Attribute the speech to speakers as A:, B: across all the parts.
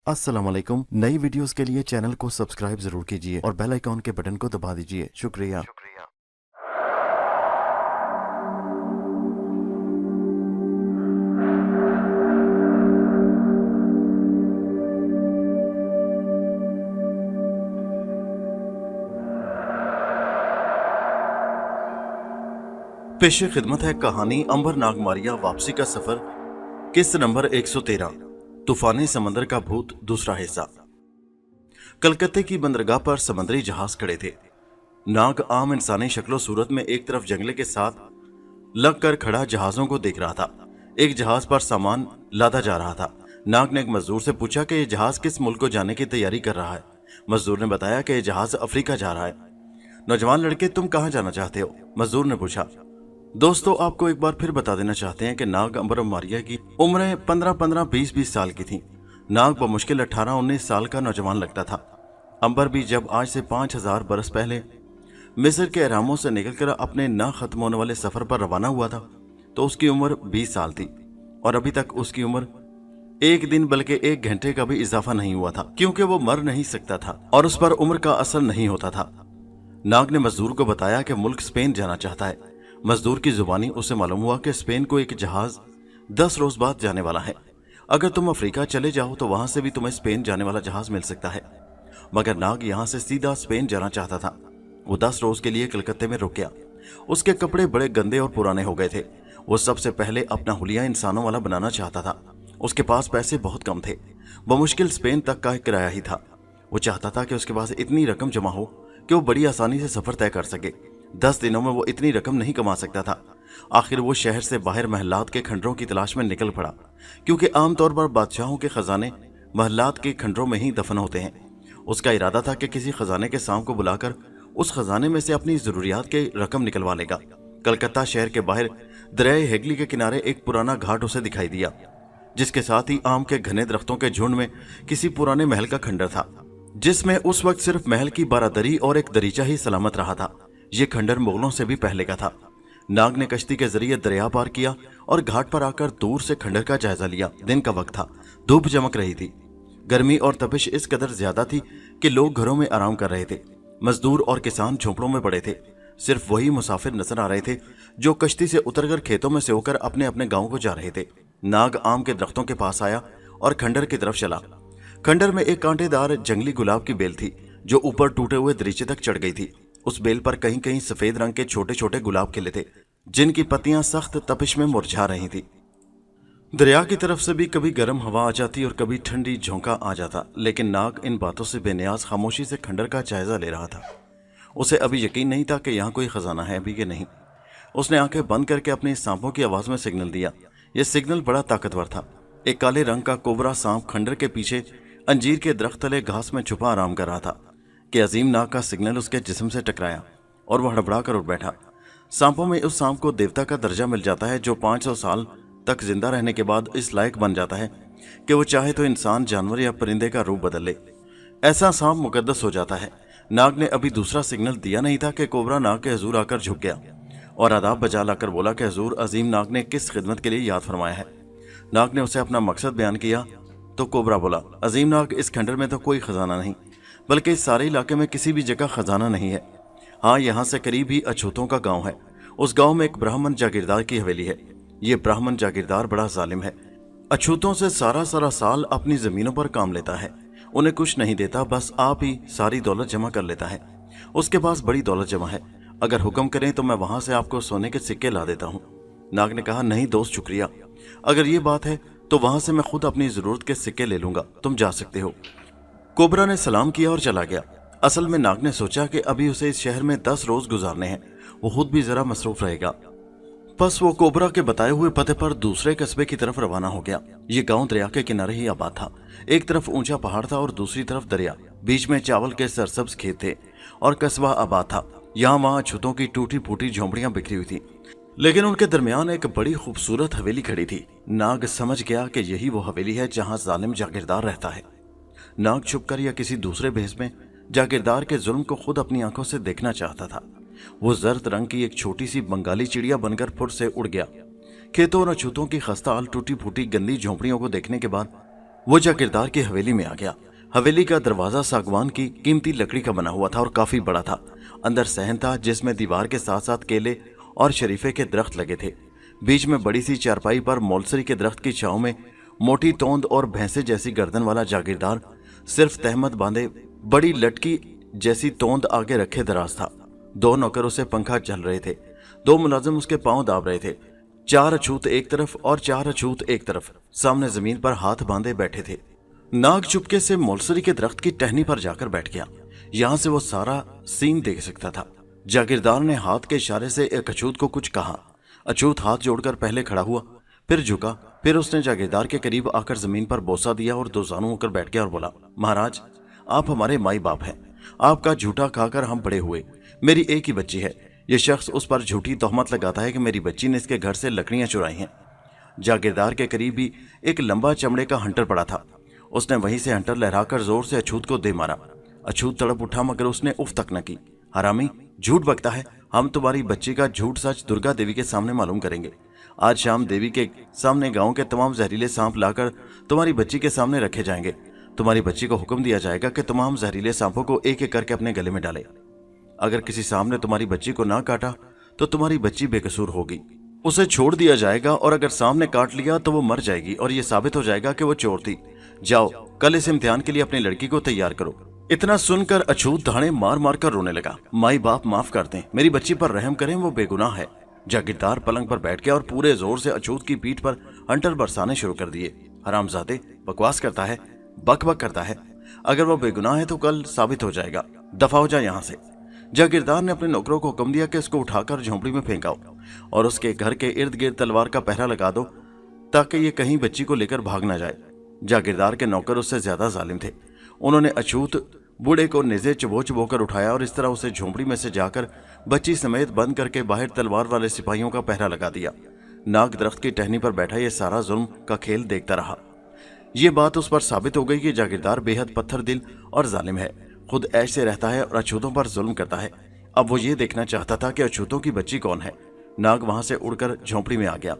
A: अस्सलाम वालेकुम। नई वीडियोस के लिए चैनल को सब्सक्राइब जरूर कीजिए और बेल आइकॉन के बटन को दबा दीजिए। शुक्रिया। पेश खिदमत है कहानी अंबर नागमारिया वापसी का सफर, किस्त नंबर 113, तूफानी समंदर का भूत, दूसरा हिस्सा। कलकत्ते की बंदरगाह पर समंदरी जहाज खड़े थे। नाग आम इंसानी शक्लो सूरत में एक तरफ जंगले के साथ लग कर खड़ा जहाजों को देख रहा था। एक जहाज पर सामान लादा जा रहा था। नाग ने एक मजदूर से पूछा कि यह जहाज किस मुल्क को जाने की तैयारी कर रहा है। मजदूर ने बताया कि यह जहाज अफ्रीका जा रहा है। नौजवान लड़के, तुम कहाँ जाना चाहते हो? मजदूर ने पूछा। दोस्तों, आपको एक बार फिर बता देना चाहते हैं कि नाग अंबर मारिया की उम्रें 15-15, 20-20 साल की थी। नाग बमुश्किल 18-19 साल का नौजवान लगता था। अंबर भी जब आज से 5000 बरस पहले मिस्र के अहरामों से निकलकर अपने न खत्म होने वाले सफर पर रवाना हुआ था तो उसकी उम्र 20 साल थी और अभी तक उसकी उम्र एक दिन बल्कि 1 घंटे का भी इजाफा नहीं हुआ था, क्योंकि वो मर नहीं सकता था और उस पर उम्र का असर नहीं होता था। नाग ने मजदूर को बताया कि मुल्क स्पेन जाना चाहता है। मजदूर की जुबानी उसे मालूम हुआ कि स्पेन को एक जहाज 10 रोज बाद जाने वाला है। अगर तुम अफ्रीका चले जाओ तो वहां से भी तुम्हें स्पेन जाने वाला जहाज मिल सकता है। मगर नाग यहां से सीधा स्पेन जाना चाहता था। वो 10 रोज के लिए कलकत्ते में रुक गया। उसके कपड़े बड़े गंदे और पुराने हो गए थे। वो सबसे पहले अपना हुलिया इंसानों वाला बनाना चाहता था। उसके पास पैसे बहुत कम थे। बमुश्किल स्पेन तक का किराया ही था। वो चाहता था कि उसके पास इतनी रकम जमा हो कि वो बड़ी आसानी से सफर तय कर सके। 10 दिनों में वो इतनी रकम नहीं कमा सकता था। आखिर वो शहर से बाहर महलात के खंडरों की तलाश में निकल पड़ा, क्योंकि आमतौर पर बादशाहों के खजाने महलात के खंडरों में ही दफन होते हैं। उसका इरादा था कि किसी खजाने के सांप को बुलाकर उस खजाने में से अपनी जरूरियात की रकम निकलवा लेगा। कलकत्ता शहर के बाहर दरियाए हेगली के किनारे एक पुराना घाट उसे दिखाई दिया, जिसके साथ ही आम के घने दरख्तों के झुंड में किसी पुराने महल का खंडर था, जिसमें उस वक्त सिर्फ महल की बारादरी और एक दरीचा ही सलामत रहा था। ये खंडर मुगलों से भी पहले का था। नाग ने कश्ती के जरिए दरिया पार किया और घाट पर आकर दूर से खंडर का जायजा लिया। दिन का वक्त था, धूप चमक रही थी। गर्मी और तपिश इस कदर ज्यादा थी कि लोग घरों में आराम कर रहे थे। मजदूर और किसान झोंपड़ों में पड़े थे। सिर्फ वही मुसाफिर नजर आ रहे थे जो कश्ती से उतरकर खेतों में से होकर अपने अपने गांव को जा रहे थे। नाग आम के दरख्तों के पास आया और खंडर की तरफ चला। खंडर में एक कांटेदार जंगली गुलाब की बेल थी जो ऊपर टूटे हुए दरीचे तक चढ़ गई थी। उस बेल पर कहीं कहीं सफेद रंग के छोटे छोटे गुलाब खिले थे, जिनकी पत्तियां सख्त तपिश में मुरझा रही थी। दरिया की तरफ से भी कभी गर्म हवा आ जाती और कभी ठंडी झोंका आ जाता, लेकिन नाग इन बातों से बेनियाज खामोशी से खंडर का जायजा ले रहा था। उसे अभी यकीन नहीं था कि यहाँ कोई खजाना है भी कि नहीं। उसने आंखें बंद करके अपने सांपों की आवाज में सिग्नल दिया। यह सिग्नल बड़ा ताकतवर था। एक काले रंग का कोबरा सांप खंडर के पीछे अंजीर के दरख्त तले घास में छुपा आराम कर रहा था कि अजीम नाग का सिग्नल उसके जिस्म से टकराया और वह हड़बड़ा कर उठ बैठा। सांपों में उस सांप को देवता का दर्जा मिल जाता है जो 500 साल तक जिंदा रहने के बाद इस लायक बन जाता है कि वो चाहे तो इंसान, जानवर या परिंदे का रूप बदल ले। ऐसा सांप मुकद्दस हो जाता है। नाग ने अभी दूसरा सिग्नल दिया नहीं था कि कोबरा नाग के हजूर आकर झुक गया और आदाब बजा लाकर बोला कि हजूर, अजीम नाग ने किस खिदमत के लिए याद फरमाया है। नाग ने उसे अपना मकसद बयान किया तो कोबरा बोला, अजीम नाग, इस खंडर में तो कोई खजाना नहीं, बल्कि इस सारे इलाके में किसी भी जगह खजाना नहीं है। हाँ, यहाँ से करीब ही अछूतों का गांव है। उस गांव में एक ब्राह्मण जागीरदार की हवेली है। ये ब्राह्मण जागीरदार बड़ा जालिम है। अछूतों से सारा साल अपनी जमीनों पर काम लेता है। उन्हें कुछ नहीं देता, बस आप ही सारी दौलत जमा कर लेता है। उसके पास बड़ी दौलत जमा है। अगर हुक्म करें तो मैं वहां से आपको सोने के सिक्के ला देता हूँ। नाग ने कहा, नहीं दोस्त, शुक्रिया। अगर ये बात है तो वहां से मैं खुद अपनी जरूरत के सिक्के ले लूंगा। तुम जा सकते हो। कोबरा ने सलाम किया और चला गया। असल में नाग ने सोचा कि अभी उसे इस शहर में 10 रोज गुजारने हैं। वो खुद भी जरा मसरूफ रहेगा। बस वो कोबरा के बताए हुए पते पर दूसरे कस्बे की तरफ रवाना हो गया। ये गांव दरिया के किनारे ही आबाद था। एक तरफ ऊंचा पहाड़ था और दूसरी तरफ दरिया। बीच में चावल के सरसब्ज खेत थे और कस्बा आबाद था। यहाँ वहां छुतों की टूटी फूटी झोंपड़ियां बिखरी हुई थी, लेकिन उनके दरमियान एक बड़ी खूबसूरत हवेली खड़ी थी। नाग समझ गया कि यही वो हवेली है जहां जालिम जागीरदार रहता है। नाग छुपकर या किसी दूसरे भेष में जागीरदार के जुल्म को खुद अपनी आंखों से देखना चाहता था। वो जर्द रंग की एक छोटी सी बंगाली चिड़िया बनकर फुट से उड़ गया। खेतों और अछूतों की खस्ताहाल टूटी फूटी गंदी झोंपड़ियों को देखने के बाद वो जागीरदार की हवेली में आ गया। हवेली का दरवाजा सागवान की कीमती लकड़ी का बना हुआ था और काफी बड़ा था। अंदर सहन था जिसमें दीवार के साथ साथ केले और शरीफे के दरख्त लगे थे। बीच में बड़ी सी चारपाई पर मोलसरी के दरख्त की छांव में मोटी तोंद और भैंसे जैसी गर्दन वाला जागीरदार सिर्फ तहमत बांधे बड़ी लटकी जैसी तोंद आगे रखे दराज था। 2 नौकर उसे पंखा चल रहे थे। 2 मुलाजिम उसके पांव दाब रहे थे। 4 अछूत एक तरफ और 4 अछूत एक तरफ सामने जमीन पर हाथ बांधे बैठे थे। नाग चुपके से मोलसरी के दरख्त की टहनी पर जाकर बैठ गया। यहां से वो सारा सीन देख सकता था। जागीरदार ने हाथ के इशारे से एक अछूत को कुछ कहा। अछूत हाथ जोड़कर पहले खड़ा हुआ, फिर झुका, फिर उसने जागीरदार के करीब आकर जमीन पर बोसा दिया और दोजानू होकर बैठ गया और बोला, महाराज, आप हमारे माई बाप हैं। आपका झूठा खाकर हम बड़े हुए। मेरी एक ही बच्ची है। ये शख्स उस पर झूठी तोहमत लगाता है कि मेरी बच्ची ने इसके घर से लकड़ियां चुराई हैं। जागीरदार के करीब भी एक लंबा चमड़े का हंटर पड़ा था। उसने वहीं से हंटर लहराकर जोर से अछूत को दे मारा। अछूत तड़प उठा मगर उसने उफ तक न की। हरामी, झूठ बकता है। हम तुम्हारी बच्ची का झूठ सच दुर्गा देवी के सामने मालूम करेंगे। आज शाम देवी के सामने गांव के तमाम जहरीले सांप लाकर तुम्हारी बच्ची के सामने रखे जाएंगे। तुम्हारी बच्ची को हुक्म दिया जाएगा कि तमाम जहरीले सांपों को एक एक करके अपने गले में डाले। अगर किसी सांप ने तुम्हारी बच्ची को ना काटा तो तुम्हारी बच्ची बेकसूर होगी। उसे छोड़ दिया जाएगा और अगर सांप ने काट लिया तो वो मर जाएगी और ये साबित हो जाएगा कि वो चोर थी। जाओ, कल इस इम्तिहान के लिए अपनी लड़की को तैयार करो। इतना सुनकर अछूत धाड़े मार मार कर रोने लगा। माई बाप माफ कर दें, मेरी बच्ची पर रहम करें, वो बेगुनाह है। जागीरदार पलंग पर बैठ गया और पूरे जोर से अछूत की पीठ पर हंटर बरसाने शुरू कर दिए। हरामजादे, बकवास करता है, बक बक करता है। अगर वो बेगुनाह है तो कल साबित हो जाएगा। दफा हो जा यहाँ से। जागीरदार ने अपने नौकरों को हुक्म दिया कि इसको उठाकर झोंपड़ी में फेंकाओ और उसके घर के इर्द गिर्द तलवार का पहरा लगा दो ताकि ये कहीं बच्ची को लेकर भाग ना जाए। जागीरदार के नौकर उससे ज्यादा जालिम थे। उन्होंने अछूत बूढ़े को निजे चबो चबो कर उठाया और इस तरह उसे झोंपड़ी में से जाकर बच्ची समेत बंद करके बाहर तलवार वाले सिपाहियों का पहरा लगा दिया। नाग दरख्त की टहनी पर बैठा ये सारा जुल्म का खेल देखता रहा। ये बात उस पर साबित हो गई कि जागीरदार बेहद पत्थर दिल और जालिम है। खुद ऐश से रहता है और अछूतों पर जुल्म करता है। अब वो ये देखना चाहता था कि अछूतों की बच्ची कौन है। नाग वहां से उड़कर झोंपड़ी में आ गया।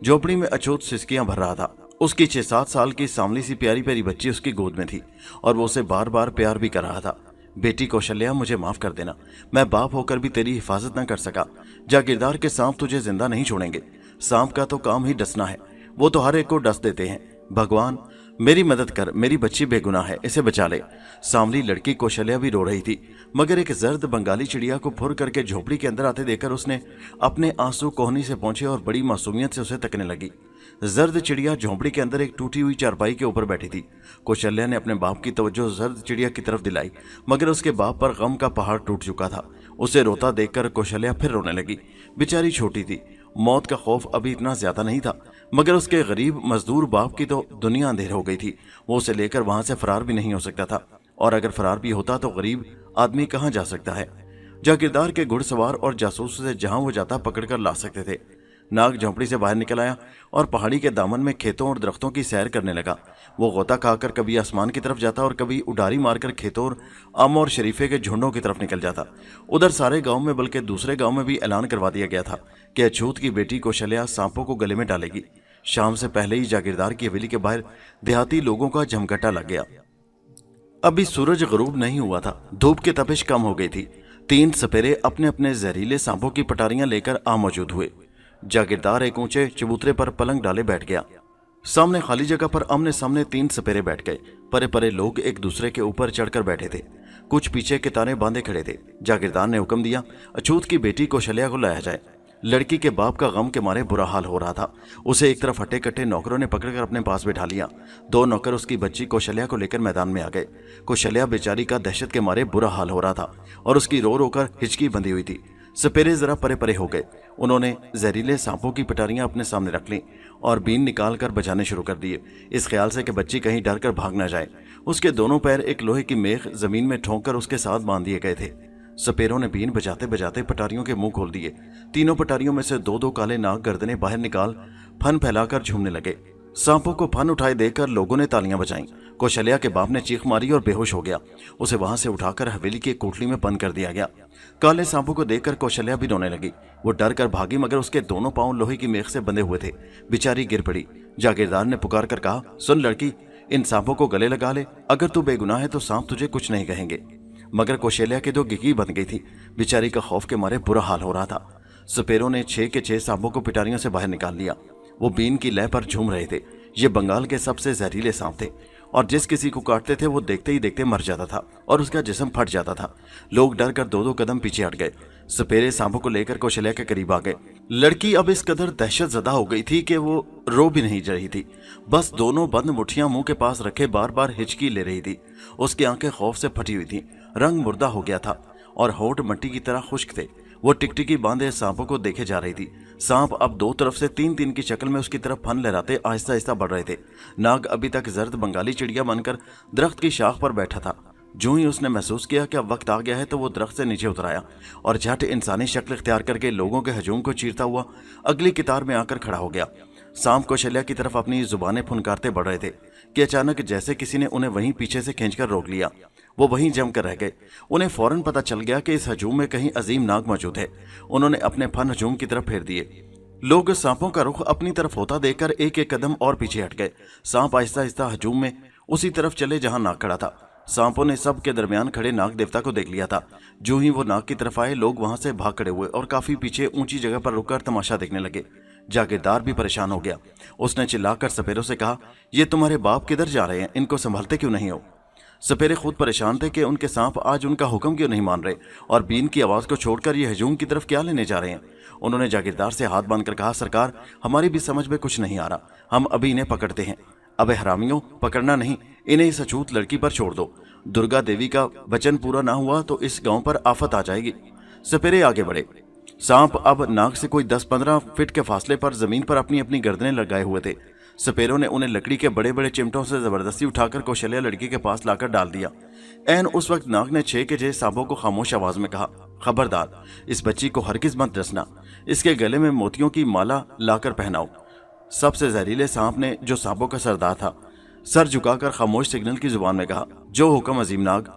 A: झोंपड़ी में अछूत सिसकियां भर रहा था। उसकी 6-7 साल की सांवली सी प्यारी प्यारी बच्ची उसकी गोद में थी और वो उसे बार बार प्यार भी कर रहा था। बेटी कौशल्या, मुझे माफ कर देना, मैं बाप होकर भी तेरी हिफाजत न कर सका। जागीरदार के सांप तुझे जिंदा नहीं छोड़ेंगे। सांप का तो काम ही डसना है, वो तो हर एक को डस देते हैं। भगवान मेरी मदद कर, मेरी बच्ची बेगुनाह है, इसे बचा ले। सांवली लड़की कौशल्या भी रो रही थी मगर एक जर्द बंगाली चिड़िया को फुर करके झोपड़ी के अंदर आते देखकर उसने अपने आंसू कोहनी से पहुंचे और बड़ी मासूमियत से उसे तकने लगी। जर्द चिड़िया झोंपड़ी के अंदर एक टूटी हुई चारपाई के ऊपर बैठी थी। कौशल्या ने अपने बाप की तवज्जो जर्द चिड़िया की तरफ दिलाई मगर उसके बाप पर गम का पहाड़ टूट चुका था। उसे रोता देखकर कौशल्या फिर रोने लगी। बेचारी छोटी थी, मौत का खौफ अभी इतना ज्यादा नहीं था मगर उसके गरीब मजदूर बाप की तो दुनिया अंधेर हो गई थी। वो उसे लेकर वहां से फरार भी नहीं हो सकता था और अगर फरार भी होता तो गरीब आदमी कहाँ जा सकता है। जागीरदार के घुड़सवार और जासूस से जहां वो जाता पकड़कर ला सकते थे। नाग झोंपड़ी से बाहर निकल आया और पहाड़ी के दामन में खेतों और दरख्तों की सैर करने लगा। वो गोता खाकर कभी आसमान की तरफ जाता और कभी उडारी मारकर खेतों और आम और शरीफे के झुंडों की तरफ निकल जाता। उधर सारे गांव में बल्कि दूसरे गांव में भी ऐलान करवा दिया गया था कि अछूत की बेटी कौशल्या सांपों को गले में डालेगी। शाम से पहले ही जागीरदार की हवेली के बाहर देहाती लोगों का जमघटा लग गया। अभी सूरज गरूब नहीं हुआ था, धूप की तपिश कम हो गई थी। 3 सपेरे अपने अपने जहरीले सांपों की पटारियां लेकर आ मौजूद हुए। जागीरदार एक ऊंचे चबूतरे पर पलंग डाले बैठ गया। सामने खाली जगह पर आमने सामने 3 सपेरे बैठ गए। परे परे लोग एक दूसरे के ऊपर चढ़कर बैठे थे, कुछ पीछे के ताने बांधे खड़े थे। जागीरदार ने हुक्म दिया अछूत की बेटी कौशल्या को लाया जाए। लड़की के बाप का गम के मारे बुरा हाल हो रहा था। उसे एक तरफ हटे कट्टे नौकरों ने पकड़कर अपने पास बिठा लिया। 2 नौकर उसकी बच्ची कौशल्या को लेकर मैदान में आ गए। कौशल्या बेचारी का दहशत के मारे बुरा हाल हो रहा था और उसकी रो रो कर हिचकी बंधी हुई थी। सपेरे जरा परे परे हो गए। उन्होंने जहरीले सांपों की पटारियां अपने सामने रख लीं और बीन निकाल कर बजाने शुरू कर दिए, इस ख्याल से कि बच्ची कहीं डर कर भाग न जाए। उसके दोनों पैर एक लोहे की मेख जमीन में ठोंक कर उसके साथ बांध दिए गए थे। सपेरों ने बीन बजाते बजाते पटारियों के मुंह खोल दिए। तीनों पटारियों में से 2-2 काले नाग गर्दनें बाहर निकाल फन फैलाकर झूमने लगे। सांपों को फन उठाए देखकर लोगों ने तालियां बजाईं। कौशल्या के बाप ने चीख मारी और बेहोश हो गया। उसे वहां से उठाकर हवेली की कोठली में बंद कर दिया गया। काले सांपों को देखकर कौशल्या भी रोने लगी। वो डर कर भागी मगर उसके दोनों पांव लोहे की मेख से बंधे हुए थे। बेचारी गिर पड़ी। जागीरदार ने पुकार कर कहा, सुन लड़की, इन सांपों को गले लगा ले, अगर तू बेगुनाह है तो सांप तुझे कुछ नहीं कहेंगे। मगर कौशल्या की तो गिगी बन गई थी, बेचारी का खौफ के मारे बुरा हाल हो रहा था। सपेरों ने 6 के 6 सांपों को पिटारियों से बाहर निकाल लिया। वो बीन की लय पर झूम रहे थे। ये बंगाल के सबसे जहरीले सांप थे और जिस किसी को काटते थे वो देखते ही देखते मर जाता था और उसका जिस्म फट जाता था। लोग डर कर 2-2 कदम पीछे हट गए। सपेरे सांपों को लेकर कौशल्या के करीब आ गए। लड़की अब इस कदर दहशत ज़दा हो गई थी कि वो रो भी नहीं रही थी, बस दोनों बंद मुट्ठियां मुंह के पास रखे बार बार हिचकी ले रही थी। उसकी आंखें खौफ से फटी हुई थी, रंग मुर्दा हो गया था और होंठ मिट्टी की तरह खुश्क थे। वो टिकटिकी बांधे सांपों को देखे जा रही थी। सांप अब 2 तरफ से 3-3 की शक्ल में उसकी तरफ फन लहराते आहिस्ता आहिस्ता बढ़ रहे थे। नाग अभी तक जर्द बंगाली चिड़िया बनकर दरख्त की शाख पर बैठा था। जो ही उसने महसूस किया कि अब वक्त आ गया है तो वो दरख्त से नीचे उतर आया और झट इंसानी शक्ल इख्तियार करके लोगों के हजूम को चीरता हुआ अगली कतार में आकर खड़ा हो गया। सांप कौशल्या की तरफ अपनी जुबानें फुनकारते बढ़ रहे थे कि अचानक जैसे किसी ने उन्हें वहीं पीछे से खींचकर रोक लिया। वो वहीं जम कर रह गए। उन्हें फौरन पता चल गया कि इस हजूम में कहीं अजीम नाग मौजूद है। उन्होंने अपने फन हजूम की तरफ फेर दिए। लोग सांपों का रुख अपनी तरफ होता देखकर एक एक कदम और पीछे हट गए। सांप आहिस्ता आहिस्ता हजूम में उसी तरफ चले जहां नाग खड़ा था। सांपों ने सब के दरमियान खड़े नाग देवता को देख लिया था। जो ही वो नाग की तरफ आए, लोग वहां से भाग खड़े हुए और काफी पीछे ऊंची जगह पर रुककर तमाशा देखने लगे। जागीरदार भी परेशान हो गया। उसने चिल्लाकर सपेरों से कहा, ये तुम्हारे बाप किधर जा रहे हैं? इनको संभालते क्यों नहीं हो? सपेरे खुद परेशान थे कि उनके सांप आज उनका हुक्म क्यों नहीं मान रहे और बीन की आवाज को छोड़कर ये हजूम की तरफ क्या लेने जा रहे हैं। उन्होंने जागीरदार से हाथ बांधकर कहा, सरकार, हमारी भी समझ में कुछ नहीं आ रहा, हम अभी इन्हें पकड़ते हैं। अबे हरामियों, पकड़ना नहीं, इन्हें इस अछूत लड़की पर छोड़ दो। दुर्गा देवी का वचन पूरा ना हुआ तो इस गांव पर आफत आ जाएगी। सपेरे आगे बढ़े। सांप अब नाग से कोई 10-15 फीट के फासले पर जमीन पर अपनी अपनी गर्दनें लगाए हुए थे। सपेरों ने उन्हें लकड़ी के बड़े बड़े चिमटों से जबरदस्ती उठाकर कौशल्या लड़की के पास लाकर डाल दिया। ऐन उस वक्त नाग ने 6 के 6 सांपों को खामोश आवाज में कहा, खबरदार, इस बच्ची को हरगिज मत डसना, इसके गले में मोतियों की माला लाकर पहनाओ। सबसे जहरीले सांप ने, जो सांपों का सरदार था, सर झुकाकर खामोश सिग्नल की जुबान में कहा, जो हुक्म अजीम नाग।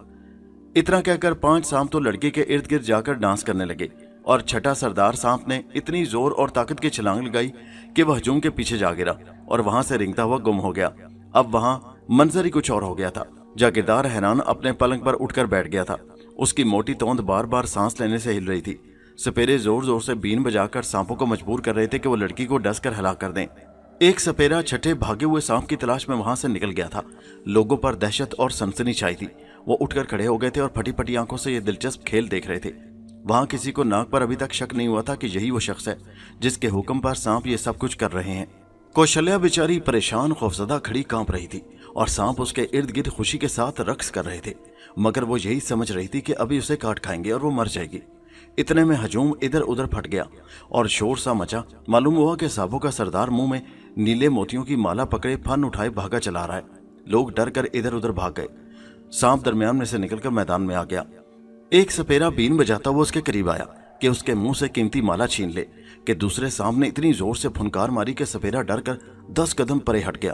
A: इतना कहकर 5 सांप तो लड़के के इर्द गिर्द जाकर डांस करने लगे और छठा सरदार सांप ने इतनी जोर और ताकत की छलांग लगाई कि वह हजूम के पीछे जा गिरा और वहां से रेंगता हुआ गुम हो गया। अब वहां मंजर ही कुछ और हो गया था। जागीरदार हैरान अपने पलंग पर उठकर बैठ गया था। उसकी मोटी तोंद बार बार सांस लेने से हिल रही थी। सपेरे जोर जोर से बीन बजाकर सांपों को मजबूर कर रहे थे कि वो लड़की को डस कर हलाक कर दें। एक सपेरा छठे भागे हुए सांप की तलाश में वहां से निकल गया था। लोगों पर दहशत और सनसनी छाई थी। वो उठकर खड़े हो गए थे और फटी फटी आंखों से ये दिलचस्प खेल देख रहे थे। वहां किसी को नाग पर अभी तक शक नहीं हुआ था कि यही वो शख्स है जिसके हुक्म पर सांप ये सब कुछ कर रहे हैं। कौशल्या बेचारी परेशान खौफजदा खड़ी कांप रही थी और सांप उसके इर्द गिर्द खुशी के साथ रक्स कर रहे थे, मगर वो यही समझ रही थी कि अभी उसे काट खाएंगे और वो मर जाएगी। इतने में हजूम इधर उधर फट गया और शोर सा मचा। मालूम हुआ कि सांपों का सरदार मुंह में नीले मोतियों की माला पकड़े फन उठाए भागा चला रहा है। लोग डर कर इधर उधर भाग गए। सांप दरमियान में से निकलकर मैदान में आ गया। एक सपेरा बीन बजाता हुआ उसके करीब आया कि उसके मुंह से कीमती माला छीन ले कि दूसरे सांप ने इतनी जोर से फुनकार मारी कि सपेरा डर कर 10 कदम परे हट गया।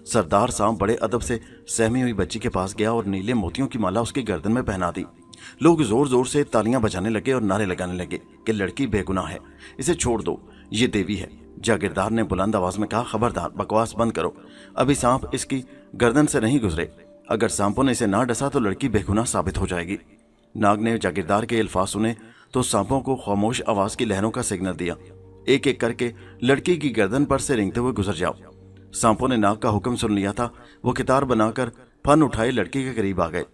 A: सरदार सांप बड़े अदब से सहमी हुई बच्ची के पास गया और नीले मोतियों की माला उसकी गर्दन में पहना दी। लोग जोर जोर से तालियां बजाने लगे और नारे लगाने लगे कि लड़की बेगुनाह है, इसे छोड़ दो, ये देवी है। जागीरदार ने बुलंद आवाज में कहा, खबरदार, बकवास बंद करो, अभी सांप इसकी गर्दन से नहीं गुजरे। अगर सांपों ने इसे ना डसा तो लड़की बेगुनाह साबित हो जाएगी। नाग ने जागीरदार के अल्फाज सुने तो सांपों को खामोश आवाज की लहरों का सिग्नल दिया, एक एक करके लड़की की गर्दन पर से रेंगते हुए गुजर जाओ। सांपों ने नाग का हुक्म सुन लिया था। वो कितार बनाकर फन उठाए लड़की के करीब आ गए।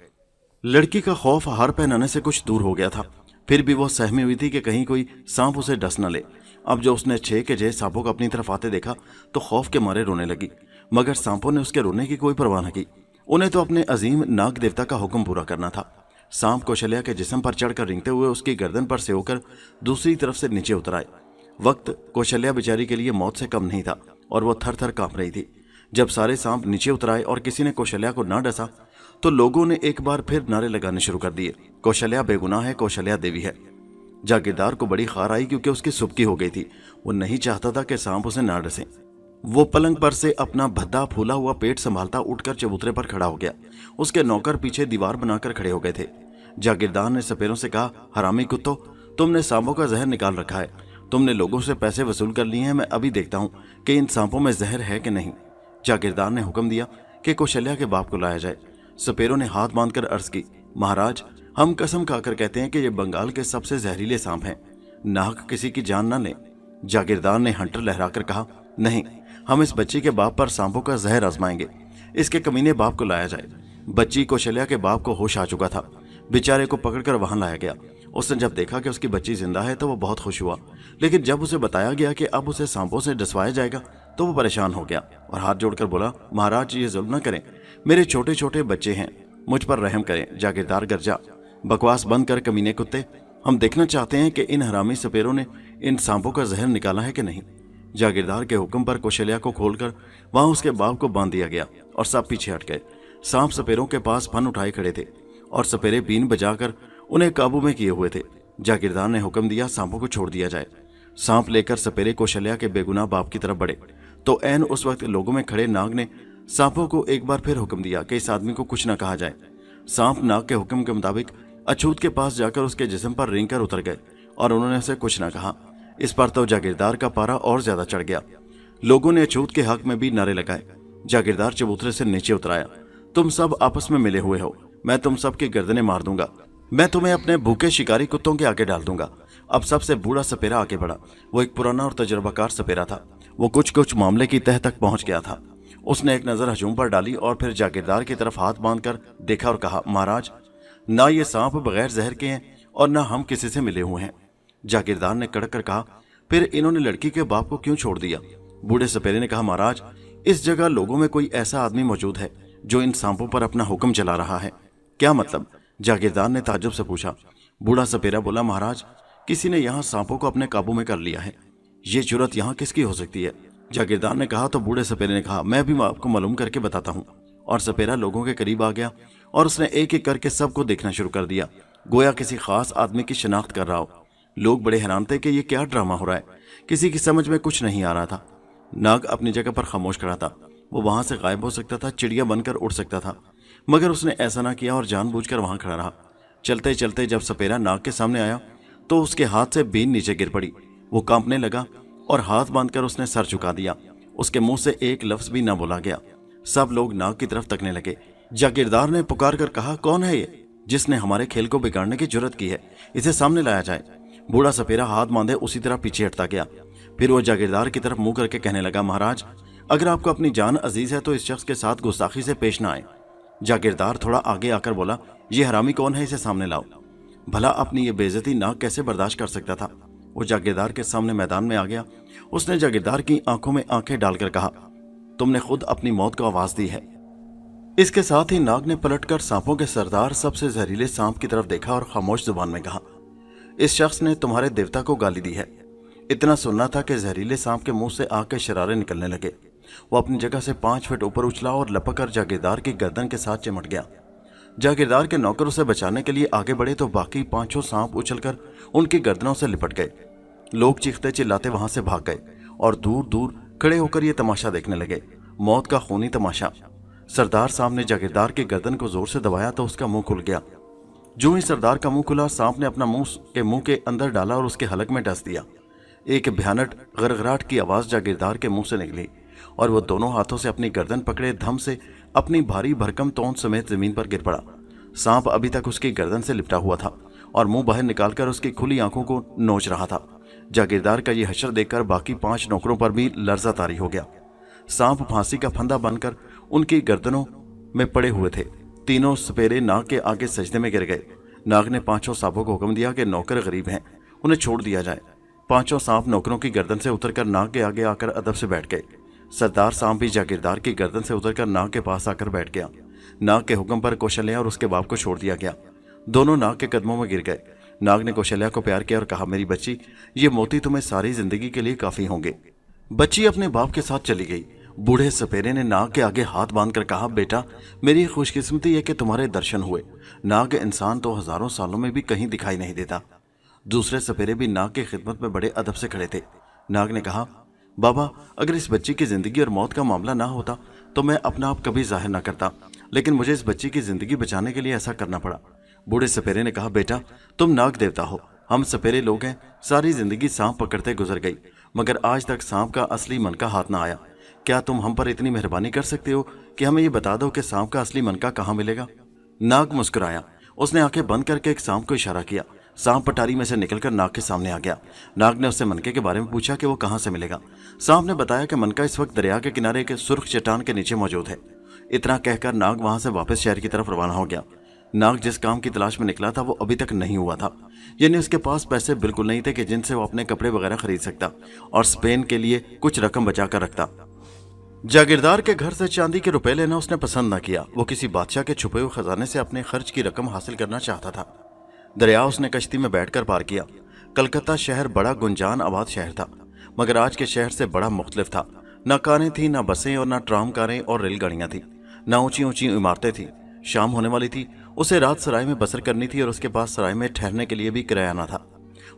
A: लड़की का खौफ हार पहनाने से कुछ दूर हो गया था, फिर भी वो सहमी हुई थी कि कहीं कोई सांप उसे डस न ले। अब जो उसने 6 के 6 सांपों को अपनी तरफ आते देखा तो खौफ के मारे रोने लगी, मगर सांपों ने उसके रोने की कोई परवाह न की। उन्हें तो अपने अजीम नाग देवता का हुक्म पूरा करना था। सांप कौशल्या के जिस्म पर चढ़कर रेंगते हुए उसकी गर्दन पर से होकर दूसरी तरफ से नीचे उतर आए। वक्त कौशल्या बेचारी के लिए मौत से कम नहीं था और वो थर थर कांप रही थी। जब सारे सांप नीचे उतर आए और किसी ने कौशल्या को ना डसा तो लोगों ने एक बार फिर नारे लगाने शुरू कर दिए, कौशल्या बेगुनाह है, कौशल्या देवी है। जागीरदार को बड़ी खार आई क्योंकि उसकी सुबकी हो गई थी। वो नहीं चाहता था कि सांप उसे ना डसे। वो पलंग पर से अपना भद्दा फूला हुआ पेट संभालता उठकर चबूतरे पर खड़ा हो गया। उसके नौकर पीछे दीवार बनाकर खड़े हो गए थे। जागीरदार ने सपेरों से कहा, हरामी कुत्तो, तुमने सांपों का जहर निकाल रखा है, तुमने लोगों से पैसे वसूल कर लिए हैं, मैं अभी देखता हूं कि इन सांपों में जहर है कि नहीं। जागीरदार ने हुक्म दिया कि कौशल्या के बाप को लाया जाए। सपेरों ने हाथ बांधकर अर्ज की, महाराज, हम कसम खाकर कहते हैं कि ये बंगाल के सबसे जहरीले सांप हैं, नाक किसी की जान ना ले। जागीरदार ने हंटर लहराकर कहा, नहीं, हम इस बच्ची के बाप पर सांपों का जहर आजमाएंगे। इसके कमीने बाप को लाया जाए। बच्ची कौशल्या के बाप को होश आ चुका था। बेचारे को पकड़कर वहां लाया गया। उसने जब देखा कि उसकी बच्ची जिंदा है तो वो बहुत खुश हुआ, लेकिन जब उसे बताया गया कि अब उसे सांपों से डसवाया जाएगा तो वो परेशान हो गया और हाथ जोड़कर बोला, महाराज, ये जुल्म न करें, मेरे छोटे छोटे बच्चे हैं, मुझ पर रहम करें। जागीरदार गरजा, बकवास बंद कर कमीने कुत्ते, हम देखना चाहते हैं कि इन हरामी सपेरों ने इन सांपों का जहर निकाला है कि नहीं। जागीरदार के हुक्म पर कौशल्या को खोलकर वहां उसके बाप को बांध दिया गया और सब पीछे हट गए। सांप सपेरों के पास फन उठाए खड़े थे और सपेरे बीन बजाकर उन्हें काबू में किए हुए थे। जागीरदार ने हुक्म दिया, सांपों को छोड़ दिया जाए। सांप लेकर सपेरे कौशल्या के बेगुनाह बाप की तरफ बढ़े तो ऐन उस वक्त लोगों में खड़े नाग ने सांपों को एक बार फिर हुक्म दिया कि इस आदमी को कुछ न कहा जाए। सांप नाग के हुक्म के मुताबिक अछूत के पास जाकर उसके जिस्म पर रेंग कर उतर गए और उन्होंने उसे कुछ न कहा। इस पर तो जागीरदार का पारा और ज्यादा चढ़ गया। लोगों ने अछूत के हक में भी नारे लगाए। जागीरदार चबूतरे से नीचे उतराया, तुम सब आपस में मिले हुए हो, मैं तुम सब की गर्दनें मार दूंगा, मैं तुम्हें अपने भूखे शिकारी कुत्तों के आगे डाल दूंगा। अब सबसे बूढ़ा सपेरा आगे बढ़ा। वो एक पुराना और तजुर्बाकार सपेरा था। वो कुछ मामले की तह तक पहुंच गया था। उसने एक नजर हजूम पर डाली और फिर जागीरदार की तरफ हाथ बांधकर देखा और कहा, महाराज, ना ये सांप बगैर जहर के हैं और ना हम किसी से मिले हुए हैं। जागीरदार ने कड़क कर कहा, फिर इन्होंने लड़की के बाप को क्यों छोड़ दिया? बूढ़े सपेरे ने कहा, महाराज, इस जगह लोगों में कोई ऐसा आदमी मौजूद है जो इन सांपों पर अपना हुक्म चला रहा है। क्या मतलब? जागीरदार ने ताज्जुब से पूछा। बूढ़ा सपेरा बोला, महाराज, किसी ने यहाँ सांपों को अपने काबू में कर लिया है। ये जुर्रत यहाँ किसकी हो सकती है? जागीरदार ने कहा तो बूढ़े सपेरे ने कहा, मैं भी आपको मालूम करके बताता हूँ। और सपेरा लोगों के करीब आ गया और उसने एक एक करके सबको देखना शुरू कर दिया, गोया किसी खास आदमी की शिनाख्त कर रहा हो। लोग बड़े हैरान थे कि ये क्या ड्रामा हो रहा है। किसी की समझ में कुछ नहीं आ रहा था। नाग अपनी जगह पर खामोश खड़ा था। वो वहां से गायब हो सकता था, चिड़िया बनकर उड़ सकता था, मगर उसने ऐसा ना किया और जानबूझकर वहां खड़ा रहा। चलते चलते जब सपेरा नाग के सामने आया तो उसके हाथ से बीन नीचे गिर पड़ी। वो कांपने लगा और हाथ बांधकर उसने सर झुका दिया। उसके मुंह से एक लफ्ज भी न बोला गया। सब लोग नाग की तरफ तकने लगे। जागीरदार ने पुकार कर कहा, कौन है ये जिसने हमारे खेल को बिगाड़ने की जुर्रत की है? इसे सामने लाया जाए। बूढ़ा सपेरा हाथ बांधे उसी तरह पीछे हटता गया। फिर वो जागीरदार की तरफ मुंह करके कहने लगा, महाराज, अगर आपको अपनी जान अजीज है तो इस शख्स के साथ गुस्ताखी से पेश ना आए। जागीरदार थोड़ा आगे आकर बोला, ये हरामी कौन है, इसे सामने लाओ। भला अपनी ये बेइज्जती नाग कैसे बर्दाश्त कर सकता था? वो जागीरदार के सामने मैदान में आ गया। उसने जागीरदार की आंखों में आंखें डालकर कहा, तुमने खुद अपनी मौत को आवाज दी है। इसके साथ ही नाग ने पलटकर सांपों के सरदार सबसे जहरीले सांप की तरफ देखा और खामोश जुबान में कहा, इस शख्स ने तुम्हारे देवता को गाली दी है। इतना सुनना था कि जहरीले सांप के मुंह से आग के शरारे निकलने लगे। वो अपनी जगह से 5 फीट ऊपर उछला और लपक कर जागीरदार की गर्दन के साथ चिमट गया। जागीरदार के नौकर उसे बचाने के लिए आगे बढ़े तो बाकी 5 सांप उछलकर उनकी गर्दनों से लिपट गए। लोग चीखते चिल्लाते वहां से भाग गए और दूर दूर खड़े होकर ये तमाशा देखने लगे, मौत का खूनी तमाशा। सरदार सांप ने जागीरदार की गर्दन को जोर से दबाया तो उसका मुंह खुल गया। जो ही सरदार का मुंह खुला, सांप ने अपना मुंह के अंदर डाला और उसके हलक में डस दिया। एक भयानक गड़गड़ाहट की आवाज जागीरदार के मुंह से निकली और वो दोनों हाथों से अपनी गर्दन पकड़े धम से अपनी भारी भरकम तोंद समेत जमीन पर गिर पड़ा। सांप अभी तक उसकी गर्दन से लिपटा हुआ था और मुंह बाहर निकालकर उसकी खुली आंखों को नोच रहा था। जागीरदार का ये हशर देखकर बाकी 5 नौकरों पर भी लर्जा तारी हो गया। सांप फांसी का फंदा बनकर उनकी गर्दनों में पड़े हुए थे। तीनों सपेरे नाग के आगे सजदे में गिर गए। नाग ने 5 सांपों को हुक्म दिया कि नौकर गरीब हैं, उन्हें छोड़ दिया जाए। 5 सांप नौकरों की गर्दन से उतरकर नाग के आगे आकर अदब से बैठ गए। सरदार सांप भी जागीरदार की गर्दन से उतरकर नाग के पास आकर बैठ गया। नाग के हुक्म पर कौशल्या और उसके बाप को छोड़ दिया गया। दोनों नाग के कदमों में गिर गए। नाग ने कौशल्या को प्यार किया और कहा, मेरी बच्ची, ये मोती तुम्हें सारी जिंदगी के लिए काफी होंगे। बच्ची अपने बाप के साथ चली गई। बूढ़े सपेरे ने नाग के आगे हाथ बांधकर कहा, बेटा, मेरी खुशकिस्मती है कि तुम्हारे दर्शन हुए। नाग इंसान तो हजारों सालों में भी कहीं दिखाई नहीं देता। दूसरे सपेरे भी नाग की खिदमत में बड़े अदब से खड़े थे। नाग ने कहा, बाबा, अगर इस बच्ची की जिंदगी और मौत का मामला ना होता तो मैं अपना आप कभी जाहिर ना करता, लेकिन मुझे इस बच्ची की जिंदगी बचाने के लिए ऐसा करना पड़ा। बूढ़े सपेरे ने कहा, बेटा, तुम नाग देवता हो, हम सपेरे लोग हैं। सारी जिंदगी सांप पकड़ते गुजर गई, मगर आज तक सांप का असली मन का हाथ ना आया। क्या तुम हम पर इतनी मेहरबानी कर सकते हो कि हमें ये बता दो कि सांप का असली मनका कहाँ मिलेगा? नाग मुस्कुराया। उसने आंखें बंद करके एक सांप को इशारा किया। सांप पटारी में से निकलकर नाग के सामने आ गया। नाग ने उससे मनके के बारे में पूछा कि वो कहाँ से मिलेगा। सांप ने बताया कि मनका इस वक्त दरिया के किनारे एक सुर्ख चट्टान के नीचे मौजूद है। इतना कहकर नाग वहां से वापस शहर की तरफ रवाना हो गया। नाग जिस काम की तलाश में निकला था वो अभी तक नहीं हुआ था, यानी उसके पास पैसे बिल्कुल नहीं थे कि जिनसे वो अपने कपड़े वगैरह खरीद सकता और स्पेन के लिए कुछ रकम बचा कर रखता। जागीरदार के घर से चांदी के रुपए लेना उसने पसंद न किया। वो किसी बादशाह के छुपे हुए खजाने से अपने खर्च की रकम हासिल करना चाहता था। दरिया उसने कश्ती में बैठकर पार किया। कलकत्ता शहर बड़ा गुंजान आबाद शहर था, मगर आज के शहर से बड़ा मुख्तलिफ था। न कारें थी, न बसें और न ट्राम कारें और रेलगाड़ियां थी, न ऊंची ऊंची इमारतें थी। शाम होने वाली थी। उसे रात सराय में बसर करनी थी और उसके पास सराय में ठहरने के लिए भी किराया न था।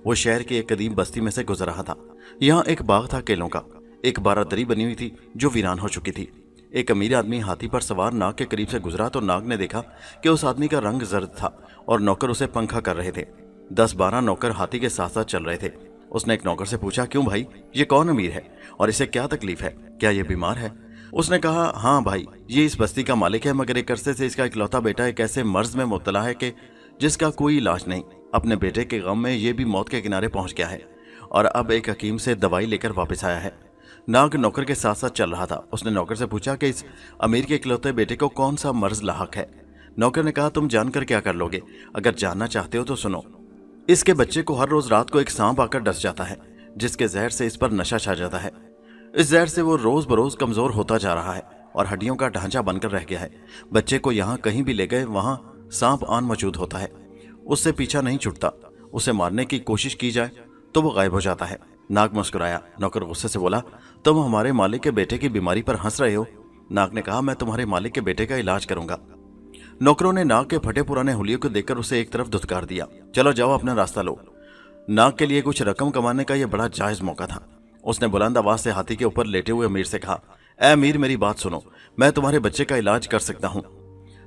A: वो शहर की एक कदीम बस्ती में से गुजर रहा था। यहाँ एक बाग था केलों का। एक बारादरी बनी हुई थी जो वीरान हो चुकी थी। एक अमीर आदमी हाथी पर सवार नाग के करीब से गुजरा तो नाग ने देखा कि उस आदमी का रंग जर्द था और नौकर उसे पंखा कर रहे थे। 10-12 नौकर हाथी के साथ साथ चल रहे थे। उसने एक नौकर से पूछा, क्यों भाई, ये कौन अमीर है और इसे क्या तकलीफ है? क्या ये बीमार है? उसने कहा, हाँ भाई, ये इस बस्ती का मालिक है, मगर एक अरसे से इसका इकलौता बेटा एक ऐसे मर्ज में मुब्तला है कि जिसका कोई इलाज नहीं। अपने बेटे के गम में ये भी मौत के किनारे पहुंच गया है और अब एक हकीम से दवाई लेकर वापस आया है। नाग नौकर के साथ साथ चल रहा था। उसने नौकर से पूछा कि इस अमीर के इकलौते बेटे को कौन सा मर्ज लाहक है। नौकर ने कहा, तुम जानकर क्या कर लोगे? अगर जानना चाहते हो तो सुनो। इसके बच्चे को हर रोज रात को एक सांप आकर डस जाता है, जिसके जहर से इस पर नशा छा जाता है। इस जहर से वो रोज बरोज कमजोर होता जा रहा है और हड्डियों का ढांचा बनकर रह गया है। बच्चे को यहाँ कहीं भी ले गए, वहां सांप आन मौजूद होता है। उससे पीछा नहीं छूटता। उसे मारने की कोशिश की जाए तो वो गायब हो जाता है। नाग मुस्कुराया। नौकर गुस्से से बोला, तुम हमारे मालिक के बेटे की बीमारी पर हंस रहे हो? नाग ने कहा, मैं तुम्हारे मालिक के बेटे का इलाज करूंगा। नौकरों ने नाग के फटे पुराने हुलियों को देखकर उसे एक तरफ धुतकार दिया। चलो जाओ, अपना रास्ता लो। नाग के लिए कुछ रकम कमाने का यह बड़ा जायज मौका था। उसने बुलंद आवाज से हाथी के ऊपर लेटे हुए अमीर से कहा, ऐ अमीर, मेरी बात सुनो, मैं तुम्हारे बच्चे का इलाज कर सकता हूँ।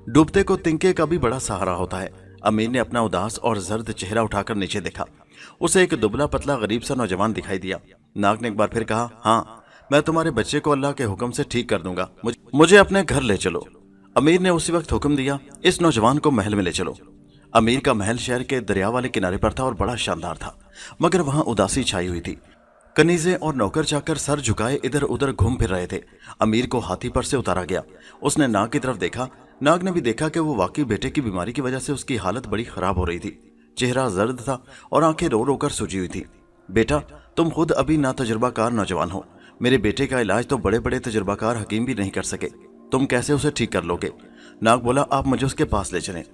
A: डूबते को तिनके का भी बड़ा सहारा होता है। अमीर ने अपना उदास और जर्द चेहरा उठाकर नीचे देखा। उसे एक दुबला पतला गरीब सा नौजवान दिखाई दिया। नाग ने एक बार फिर कहा, हाँ, मैं तुम्हारे बच्चे को अल्लाह के हुक्म से ठीक कर दूंगा। मुझे अपने घर ले चलो। अमीर ने उसी वक्त हुक्म दिया, इस नौजवान को महल में ले चलो। अमीर का महल शहर के दरिया वाले किनारे पर था और बड़ा शानदार था, मगर वहां उदासी छाई हुई थी। कनीजे और नौकर चाकर सर झुकाए इधर उधर घूम फिर रहे थे। अमीर को हाथी पर से उतारा गया। उसने नाग की तरफ देखा। नाग ने भी देखा कि वो वाकई बेटे की बीमारी की वजह से उसकी हालत बड़ी खराब हो रही थी। चेहरा जर्द था और आंखें रो रो कर सूजी हुई थी। बेटा, तुम खुद अभी ना तजुर्बाकार नौजवान हो। मेरे बेटे का इलाज तो बड़े बड़े तजुर्बाकार हकीम भी नहीं कर सके। तुम कैसे उसे ठीक कर लोगे? नाग बोला, आप मुझे उसके पास ले चलें।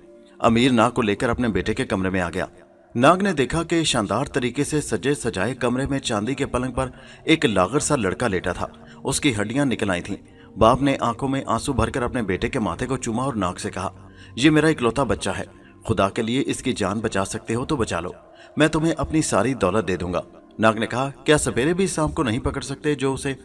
A: अमीर नाग को लेकर अपने बेटे के कमरे में आ गया। नाग ने देखा कि शानदार तरीके से सजे सजाए कमरे में चांदी के पलंग पर एक लागर सा लड़का लेटा था। उसकी हड्डियां निकल आई थीं। बाप ने आंखों में आंसू भरकर अपने बेटे के माथे को चूमा और नाग से कहा, ये मेरा इकलौता बच्चा है, खुदा के लिए इसकी जान बचा सकते हो तो बचा लो, मैं तुम्हें अपनी सारी दौलत दे दूंगा। नाग ने कहा, क्या सपेरे भी इस सांप को नहीं पकड़ सकते जो उसे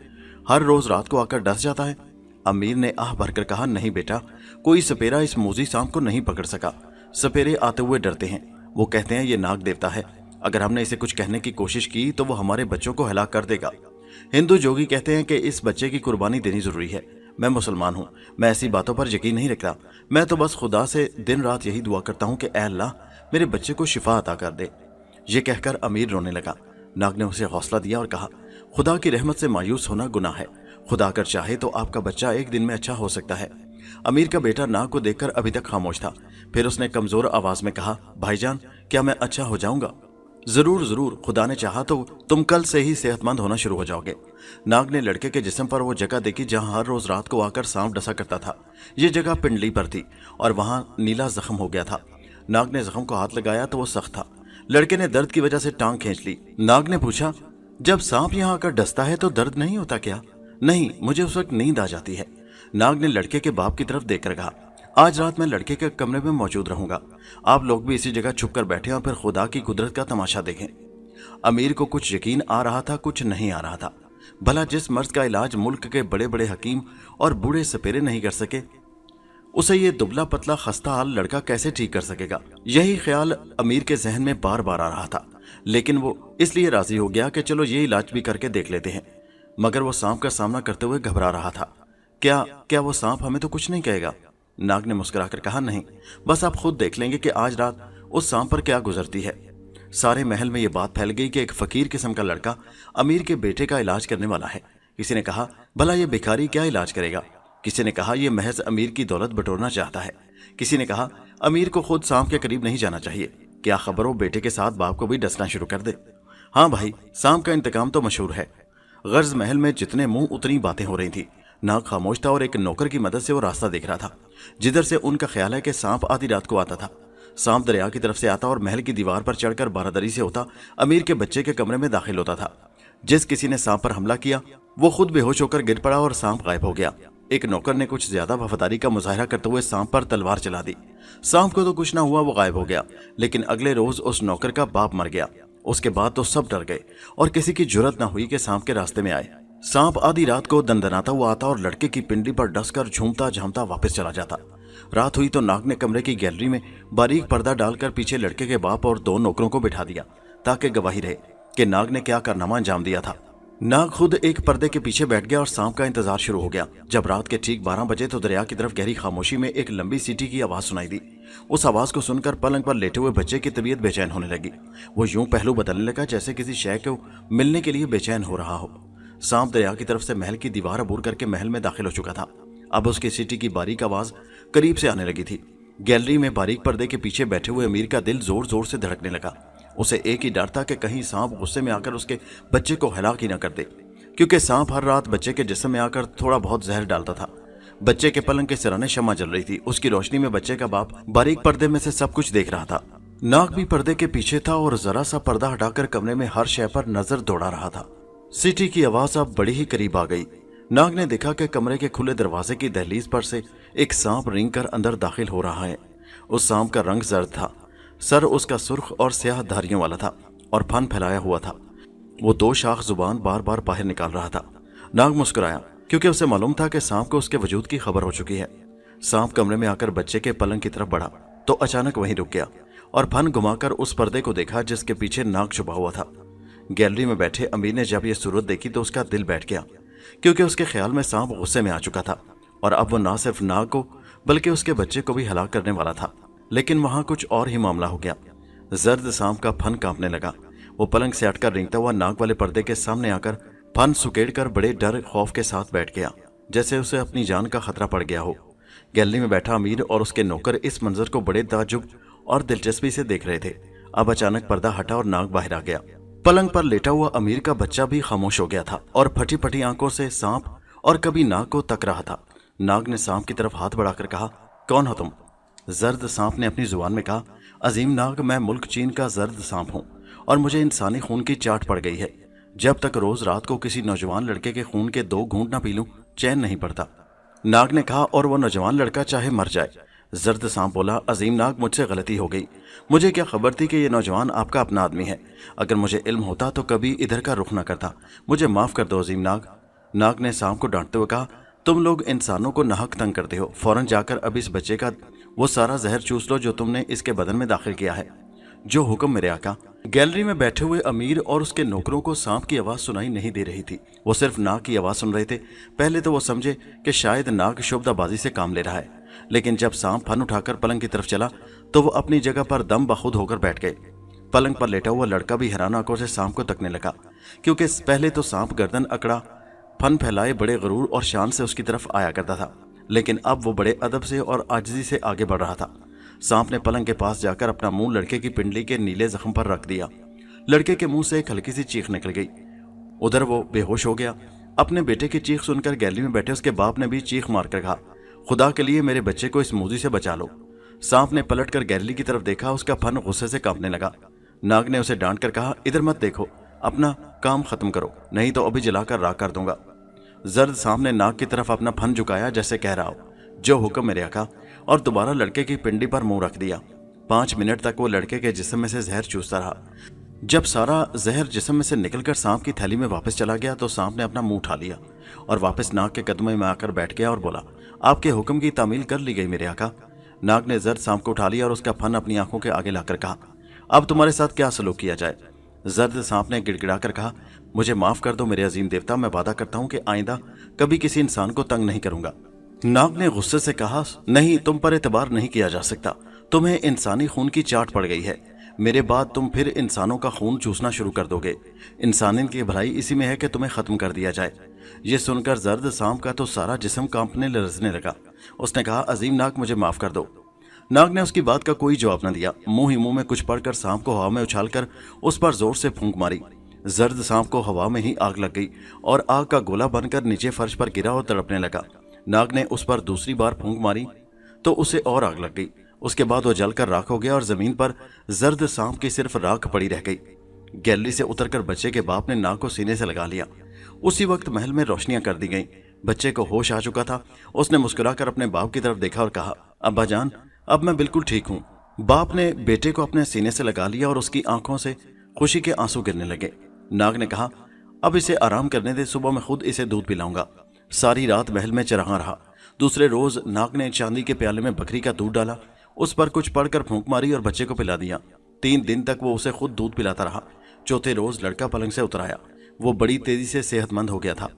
A: हर रोज रात को आकर डस जाता है? अमीर ने आह भरकर कहा, नहीं बेटा, कोई सपेरा इस मूजी सांप को नहीं पकड़ सका। सपेरे आते हुए डरते हैं, वो कहते हैं ये नाग देवता है। अगर हमने इसे कुछ कहने की कोशिश की तो वो हमारे बच्चों को हलाक कर देगा। हिंदू जोगी कहते हैं कि इस बच्चे की कुर्बानी देनी जरूरी है। मैं मुसलमान हूँ, मैं ऐसी बातों पर यकीन नहीं रखता। मैं तो बस खुदा से दिन रात यही दुआ करता हूँ कि ऐ अल्लाह मेरे बच्चे को शिफा अता कर दे। ये कहकर अमीर रोने लगा। नाग ने उसे हौसला दिया और कहा, खुदा की रहमत से मायूस होना गुनाह है। खुदा अगर चाहे तो आपका बच्चा एक दिन में अच्छा हो सकता है। अमीर का बेटा नाग को देखकर अभी तक खामोश था। फिर उसने कमजोर आवाज में कहा, भाईजान, क्या मैं अच्छा हो जाऊंगा? जरूर जरूर, खुदा ने चाहा तो तुम कल से ही सेहतमंद होना शुरू हो जाओगे। नाग ने लड़के के जिस्म पर वो जगह देखी जहां हर रोज रात को आकर सांप डसा करता था। ये जगह पिंडली पर थी और वहां नीला जख्म हो गया था। नाग ने जख्म को हाथ लगाया तो वो सख्त था। लड़के ने दर्द की वजह से टांग खींच ली। नाग ने पूछा, जब सांप यहाँ आकर डसता है तो दर्द नहीं होता क्या? नहीं, मुझे उस वक्त नींद आ जाती है। नाग ने लड़के के बाप की तरफ देखकर कहा, आज रात मैं लड़के के कमरे में मौजूद रहूंगा। आप लोग भी इसी जगह छुप कर बैठे और फिर खुदा की कुदरत का तमाशा देखें। अमीर को कुछ यकीन आ रहा था, कुछ नहीं आ रहा था। भला जिस मर्ज का इलाज मुल्क के बड़े बड़े हकीम और बूढ़े सपेरे नहीं कर सके, उसे ये दुबला पतला खस्ता हाल लड़का कैसे ठीक कर सकेगा? यही ख्याल अमीर के जहन में बार बार आ रहा था, लेकिन वो इसलिए राजी हो गया कि चलो ये इलाज भी करके देख लेते हैं। मगर वो सांप का सामना करते हुए घबरा रहा था। क्या क्या वो सांप हमें तो कुछ नहीं कहेगा? नाग ने मुस्कुराकर कहा, नहीं, बस आप खुद देख लेंगे कि आज रात उस सांप पर क्या गुजरती है। सारे महल में ये बात फैल गई कि एक फकीर किस्म का लड़का अमीर के बेटे का इलाज करने वाला है। किसी ने कहा, भला ये भिखारी क्या इलाज करेगा? किसी ने कहा, यह महज अमीर की दौलत बटोरना चाहता है। किसी ने कहा, अमीर को खुद सांप के करीब नहीं जाना चाहिए। क्या खबर हो बेटे के साथ बाप को भी डसना शुरू कर दे। हाँ भाई, सांप का इंतकाम तो मशहूर है। गर्ज महल में जितने मुंह उतनी बातें हो रही थी। नाग खामोश था और एक नौकर की मदद से वो रास्ता देख रहा था जिधर से उनका ख्याल है कि सांप आधी रात को आता था। सांप दरिया की तरफ से आता और महल की दीवार पर चढ़कर बारादरी से होता अमीर के बच्चे के कमरे में दाखिल होता था। जिस किसी ने सांप पर हमला किया वो खुद बेहोश होकर गिर पड़ा और सांप गायब हो गया। एक नौकर ने कुछ ज्यादा वफादारी का मुजाहरा करते हुए सांप पर तलवार चला दी। सांप को तो कुछ ना हुआ, वो गायब हो गया। लेकिन अगले रोज उस नौकर का बाप मर गया। उसके बाद तो सब डर गए और किसी की जुर्रत ना हुई कि सांप के रास्ते में आए। सांप आधी रात को दंदनाता हुआ आता और लड़के की पिंडी पर डसकर झूमता झामता वापस चला जाता। रात हुई तो नाग ने कमरे की गैलरी में बारीक पर्दा डालकर पीछे लड़के के बाप और 2 नौकरों को बिठा दिया ताकि गवाही रहे कि नाग ने क्या कारनामा अंजाम दिया था। नाग खुद एक पर्दे के पीछे बैठ गया और सांप का इंतजार शुरू हो गया। जब रात के ठीक 12 बजे तो दरिया की तरफ गहरी खामोशी में एक लंबी सीटी की आवाज सुनाई दी। उस आवाज को सुनकर पलंग पर लेटे हुए बच्चे की तबीयत बेचैन होने लगी। वो यूं पहलू बदलने लगा जैसे किसी शय को मिलने के लिए बेचैन हो रहा हो। सांप दरिया की तरफ से महल की दीवार अबूर करके महल में दाखिल हो चुका था। अब उसकी सीटी की बारीक आवाज करीब से आने लगी थी। गैलरी में बारीक पर्दे के पीछे बैठे हुए अमीर का दिल जोर जोर से धड़कने लगा। उसे एक ही डर था कि कहीं सांप गुस्से में आकर उसके बच्चे को हलाक ही न कर दे, क्योंकि सांप हर रात बच्चे के जिस्म में आकर थोड़ा बहुत जहर डालता था। बच्चे के पलंग के सिराने शम्मा जल रही थी। उसकी रोशनी में बच्चे का बाप बारीक पर्दे में से सब कुछ देख रहा था। नाग भी पर्दे के पीछे था और जरा सा पर्दा हटाकर कमरे में हर शय पर नजर दौड़ा रहा था। सीटी की आवाज अब बड़ी ही करीब आ गई। नाग ने देखा कि कमरे के खुले दरवाजे की दहलीज पर से एक सांप रेंग कर अंदर दाखिल हो रहा है। उस सांप का रंग जर्द था। सर उसका सुर्ख और स्याह धारियों वाला था और फन फैलाया हुआ था। वो 2 शाख जुबान बार बार बाहर निकाल रहा था। नाग मुस्कुराया क्योंकि उसे मालूम था कि सांप को उसके वजूद की खबर हो चुकी है। सांप कमरे में आकर बच्चे के पलंग की तरफ बढ़ा तो अचानक वहीं रुक गया और फन घुमाकर उस पर्दे को देखा जिसके पीछे नाग छुपा हुआ था। गैलरी में बैठे अमीर ने जब यह सूरत देखी तो उसका दिल बैठ गया, क्योंकि उसके ख्याल में सांप गुस्से में आ चुका था और अब वो ना सिर्फ नाग को बल्कि उसके बच्चे को भी हलाक करने वाला था। लेकिन वहां कुछ और ही मामला हो गया। जर्द सांप का फन कांपने लगा। वो पलंग से हटकर रेंगता हुआ नाग वाले पर्दे के सामने आकर फन सुकेड़कर बड़े डर खौफ के साथ बैठ गया, जैसे उसे अपनी जान का खतरा पड़ गया हो। गैलरी में बैठा अमीर और उसके नौकर इस मंजर को बड़े ताज्जुब और दिलचस्पी से देख रहे थे। अब अचानक पर्दा हटा और नाग बाहर आ गया। पलंग पर लेटा हुआ अमीर का बच्चा भी खामोश हो गया था और फटी फटी आंखों से सांप और कभी नाग को तक रहा था। नाग ने सांप की तरफ हाथ बढ़ाकर कहा, कौन हो तुम? जर्द सांप ने अपनी जुबान में कहा, अजीम नाग, मैं मुल्क चीन का जर्द सांप हूँ और मुझे इंसानी खून की चाट पड़ गई है। जब तक रोज रात को किसी नौजवान लड़के के खून के 2 घूंट ना पी लूं चैन नहीं पड़ता। नाग ने कहा, और वो नौजवान लड़का चाहे मर जाए। जर्द सांप बोला, अजीम नाग, मुझसे गलती हो गई। मुझे क्या खबर थी कि ये नौजवान आपका अपना आदमी है। अगर मुझे इल्म होता तो कभी इधर का रुख न करता। मुझे माफ कर दो अजीम नाग। नाग ने सांप को डांटते हुए कहा, तुम लोग इंसानों को नाहक तंग करते हो। फौरन जाकर अब इस बच्चे का वो सारा जहर चूस लो जो तुमने इसके बदन में दाखिल किया है। जो हुक्म मेरे आका। गैलरी में बैठे हुए अमीर और उसके नौकरों को सांप की आवाज सुनाई नहीं दे रही थी। वो सिर्फ नाग की आवाज सुन रहे थे। पहले तो वो समझे कि शायद नाग शुभदाबाजी से काम ले रहा है, लेकिन जब सांप फन उठाकर पलंग की तरफ चला तो वो अपनी जगह पर दम बखुद होकर बैठ गए। पलंग पर लेटा हुआ लड़का भी हैरान आंखों से सांप को तकने लगा, क्योंकि पहले तो सांप गर्दन अकड़ा फन फैलाए बड़े गरूर और शान से उसकी तरफ आया करता था, लेकिन अब वो बड़े अदब से और आजिजी से आगे बढ़ रहा था। सांप ने पलंग के पास जाकर अपना मुंह लड़के की पिंडली के नीले जख्म पर रख दिया। लड़के के मुंह से एक हल्की सी चीख निकल गई। उधर वो बेहोश हो गया। अपने बेटे की चीख सुनकर गैलरी में बैठे उसके बाप ने भी चीख मारकर कहा, खुदा के लिए मेरे बच्चे को इस मूजी से बचा लो। सांप ने पलटकर गैलरी की तरफ देखा। उसका फन गुस्से से कांपने लगा। नाग ने उसे डांट कर कहा, इधर मत देखो, अपना काम खत्म करो, नहीं तो अभी जलाकर राख कर दूंगा। जर्द सांप ने नाग की तरफ अपना फन झुकाया जैसे कह रहा हो, जो हुक्म मेरे आका, और दोबारा लड़के की पिंडी पर मुंह रख दिया। 5 मिनट तक वो लड़के के जिस्म में से जहर चूसता रहा। जब सारा जहर जिस्म में से निकलकर सांप की थैली में वापस चला गया तो सांप ने अपना मुंह उठा लिया और वापस नाग के कदमों में आकर बैठ गया और बोला, आपके हुक्म की तामील कर ली गई मेरे आका। नाग ने जर्द सांप को उठा लिया और उसका फन अपनी आंखों के आगे लाकर कहा, अब तुम्हारे साथ क्या सलूक किया जाए? जर्द सांप ने गिड़गिड़ा कर कहा, मुझे माफ कर दो मेरे अजीम देवता, मैं वादा करता हूं कि आइंदा कभी किसी इंसान को तंग नहीं करूंगा। नाग ने गुस्से से कहा, नहीं, तुम पर एतबार नहीं किया जा सकता। तुम्हें इंसानी खून की चाट पड़ गई है। मेरे बाद तुम फिर इंसानों का खून चूसना शुरू कर दोगे। इंसानियत की भलाई इसी में है कि तुम्हें खत्म कर दिया जाए। ये सुनकर जर्द सांप का तो सारा जिस्म कांपने लरजने लगा। उसने कहा, अजीम नाग, मुझे माफ कर दो। नाग ने उसकी बात का कोई जवाब न दिया। मुंह ही मुंह में कुछ पड़कर सांप को हवा में उछालकर उस पर जोर से फूंक मारी। जर्द सांप को हवा में ही आग लग गई और आग का गोला बनकर नीचे फर्श पर गिरा और तड़पने लगा। नाग ने उस पर दूसरी बार फूंक मारी तो उसे और आग लग गई। उसके बाद वो जलकर राख हो गया और जमीन पर जर्द सांप की सिर्फ राख पड़ी रह गई। गैलरी से उतरकर बच्चे के बाप ने नाग को सीने से लगा लिया। उसी वक्त महल में रोशनियां कर दी गईं। बच्चे को होश आ चुका था। उसने मुस्कुराकर अपने बाप की तरफ देखा और कहा, अब्बा जान, अब मैं बिल्कुल ठीक हूँ। बाप ने बेटे को अपने सीने से लगा लिया और उसकी आंखों से खुशी के आंसू गिरने लगे। नाग ने कहा, अब इसे आराम करने दे, सुबह मैं खुद इसे दूध पिलाऊंगा। सारी रात महल में चरहा रहा। दूसरे रोज नाग ने चांदी के प्याले में बकरी का दूध डाला, उस पर कुछ पड़कर फूंक मारी और बच्चे को पिला दिया। 3 दिन तक वो उसे खुद दूध पिलाता रहा। चौथे रोज लड़का पलंग से उतर आया। वो बड़ी तेजी से सेहतमंद हो गया था।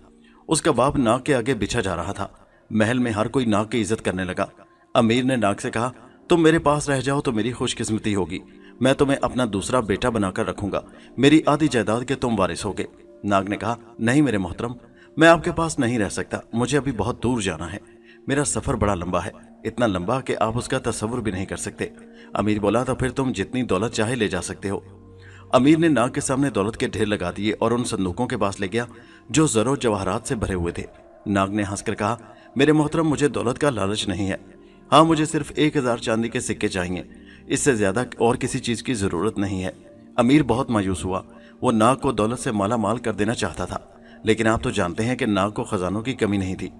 A: उसका बाप नाग के आगे बिछा जा रहा था। महल में हर कोई नाग की इज्जत करने लगा। अमीर ने नाग से कहा, तुम मेरे पास रह जाओ तो मेरी खुशकिस्मती होगी। मैं तुम्हें अपना दूसरा बेटा बनाकर रखूंगा। मेरी आधी जायदाद के तुम वारिस होगे। नाग ने कहा, नहीं मेरे मोहतरम, मैं आपके पास नहीं रह सकता। मुझे अभी बहुत दूर जाना है। मेरा सफर बड़ा लंबा है, इतना लंबा कि आप उसका तस्वुर भी नहीं कर सकते। अमीर बोला, तो फिर तुम जितनी दौलत चाहे ले जा सकते हो। अमीर ने नाग के सामने दौलत के ढेर लगा दिए और उन संदूकों के पास ले गया जो जरो जवाहरात से भरे हुए थे। नाग ने हंसकर कहा, मेरे मोहतरम, मुझे दौलत का लालच नहीं है। हाँ, मुझे सिर्फ 1000 चांदी के सिक्के चाहिए। इससे ज्यादा और किसी चीज की जरूरत नहीं है। अमीर बहुत मायूस हुआ। वो नाग को दौलत से माला माल कर देना चाहता था, लेकिन आप तो जानते हैं कि नाग को खजानों की कमी नहीं थी।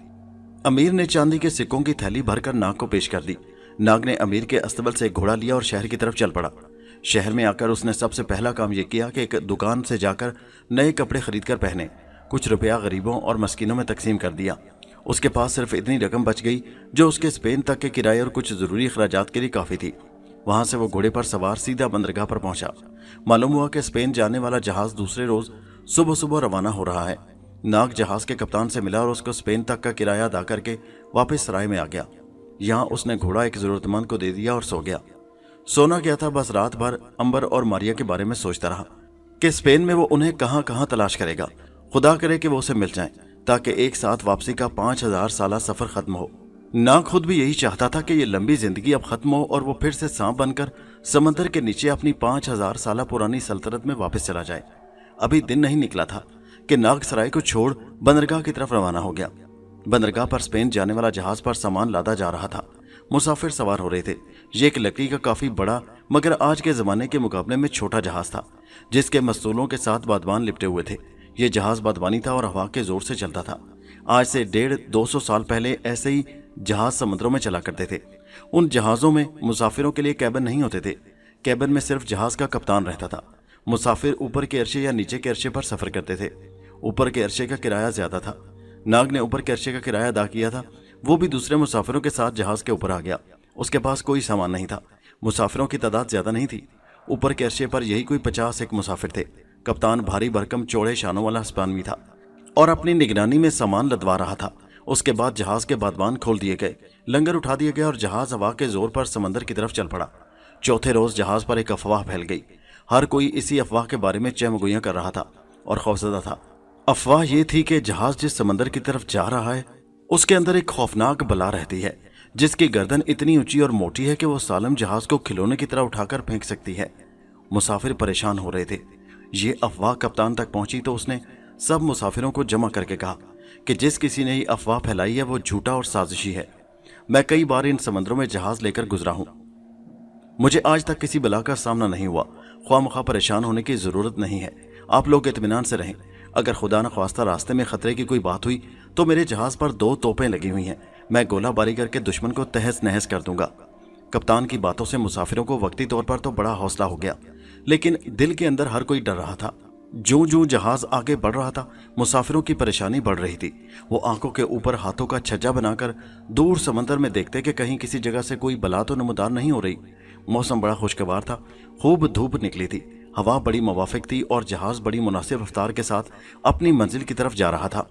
A: अमीर ने चांदी के सिक्कों की थैली भरकर नाग को पेश कर दी। नाग ने अमीर के अस्तबल से एक घोड़ा लिया और शहर की तरफ चल पड़ा। शहर में आकर उसने सबसे पहला काम यह किया कि एक दुकान से जाकर नए कपड़े खरीदकर पहने। कुछ रुपया गरीबों और मस्किनों में तकसीम कर दिया। उसके पास सिर्फ इतनी रकम बच गई जो उसके स्पेन तक के किराए और कुछ जरूरी अखराजात के लिए काफी थी। वहां से वो घोड़े पर सवार सीधा बंदरगाह पर पहुंचा। मालूम हुआ कि स्पेन जाने वाला जहाज दूसरे रोज सुबह सुबह रवाना हो रहा है। नाग जहाज के कप्तान से मिला और उसको स्पेन तक का किराया अदा करके वापस सराय में आ गया। यहाँ उसने घोड़ा एक जरूरतमंद को दे दिया और सो गया। सोना गया था, बस रात भर अंबर और मारिया के बारे में सोचता रहा कि स्पेन में वो उन्हें कहाँ कहाँ तलाश करेगा। खुदा करे कि वो उसे मिल जाएं, ताकि एक साथ वापसी का 5000 साला सफर खत्म हो। नाग खुद भी यही चाहता था कि ये लंबी जिंदगी अब खत्म हो और वो फिर से सांप बनकर समंदर के नीचे अपनी 5000 साला पुरानी सल्तनत में वापस चला जाए। अभी दिन नहीं निकला था कि नाग सराय को छोड़ बंदरगाह की तरफ रवाना हो गया। बंदरगाह पर स्पेन जाने वाला जहाज पर सामान लादा जा रहा था। मुसाफिर सवार हो रहे थे। ये एक लकड़ी का काफी बड़ा मगर आज के जमाने के मुकाबले में छोटा जहाज था, जिसके मस्तूलों के साथ बादवान लिपटे हुए थे। ये जहाज बादवानी था और हवा के जोर से चलता था। आज से 150-200 साल पहले ऐसे ही जहाज समुद्रों में चला करते थे। उन जहाजों में मुसाफिरों के लिए कैबिन नहीं होते थे। कैबिन में सिर्फ जहाज का कप्तान रहता था। मुसाफिर ऊपर के अरशे या नीचे के अरशे पर सफर करते थे। ऊपर के अरशे का किराया ज्यादा था। नाग ने ऊपर के अरशे का किराया अदा किया था। वो भी दूसरे मुसाफिरों के साथ जहाज के ऊपर आ गया। उसके पास कोई सामान नहीं था। मुसाफिरों की तादाद ज्यादा नहीं थी। ऊपर के अरशे पर यही कोई 50 मुसाफिर थे। कप्तान भारी भरकम चौड़े शानों वाला हिस्पानवी था और अपनी निगरानी में सामान लदवा रहा था। उसके बाद जहाज के बादवान खोल दिए गए, लंगर उठा दिया गया और जहाज हवा के जोर पर समंदर की तरफ चल पड़ा। चौथे रोज जहाज पर एक अफवाह फैल गई। हर कोई इसी अफवाह के बारे में चहमगोइयां कर रहा था और खौफजदा था। अफवाह ये थी कि जहाज जिस समंदर की तरफ जा रहा है उसके अंदर एक खौफनाक बला रहती है, जिसकी गर्दन इतनी ऊंची और मोटी है कि वो सालम जहाज को खिलौने की तरह उठाकर फेंक सकती है। मुसाफिर परेशान हो रहे थे। ये अफवाह कप्तान तक पहुंची तो उसने सब मुसाफिरों को जमा करके कहा कि जिस किसी ने ये अफवाह फैलाई है वो झूठा और साजिशी है। मैं कई बार इन समंदरों में जहाज लेकर गुजरा हूं। मुझे आज तक किसी बला का सामना नहीं हुआ। ख्वामख्वाह परेशान होने की जरूरत नहीं है। आप लोग इत्मीनान से रहें। अगर खुदा न ख्वास्ता रास्ते में खतरे की कोई बात हुई तो मेरे जहाज पर 2 तोपें लगी हुई हैं। मैं गोलाबारी करके दुश्मन को तहस नहस कर दूंगा। कप्तान की बातों से मुसाफिरों को वक्ती तौर पर तो बड़ा हौसला हो गया, लेकिन दिल के अंदर हर कोई डर रहा था। जो जो जहाज आगे बढ़ रहा था, मुसाफिरों की परेशानी बढ़ रही थी। वो आंखों के ऊपर हाथों का छज्जा बनाकर दूर समंदर में देखते कि कहीं किसी जगह से कोई बला तो नमदार नहीं हो रही। मौसम बड़ा खुशगवार था। खूब धूप निकली थी। हवा बड़ी मुवाफिक थी और जहाज बड़ी मुनासिब रफ्तार के साथ अपनी मंजिल की तरफ जा रहा था।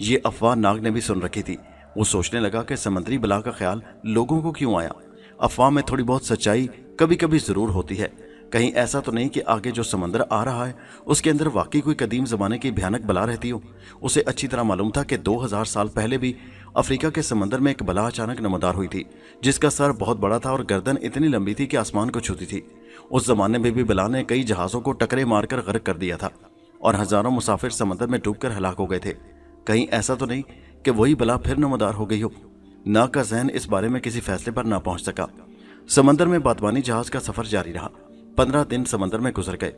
A: ये अफवाह नाग ने भी सुन रखी थी। वो सोचने लगा कि समंदरी बला का ख्याल लोगों को क्यों आया। अफवाह में थोड़ी बहुत सच्चाई कभी कभी जरूर होती है। कहीं ऐसा तो नहीं कि आगे जो समंदर आ रहा है उसके अंदर वाकई कोई कदीम ज़माने की भयानक बला रहती हो। उसे अच्छी तरह मालूम था कि 2000 साल पहले भी अफ्रीका के समंदर में एक बला अचानक नमदार हुई थी, जिसका सर बहुत बड़ा था और गर्दन इतनी लंबी थी कि आसमान को छूती थी। उस जमाने में भी बला ने कई जहाज़ों को टकरे मारकर गर्क कर दिया था और हज़ारों मुसाफिर समंदर में डूबकर हलाक हो गए थे। कहीं ऐसा तो नहीं कि वही बला फिर नमदार हो गई हो। नाग का जहन इस बारे में किसी फैसले पर ना पहुंच सका। समंदर में बादबानी जहाज का सफर जारी रहा। 15 दिन समंदर में गुजर गए।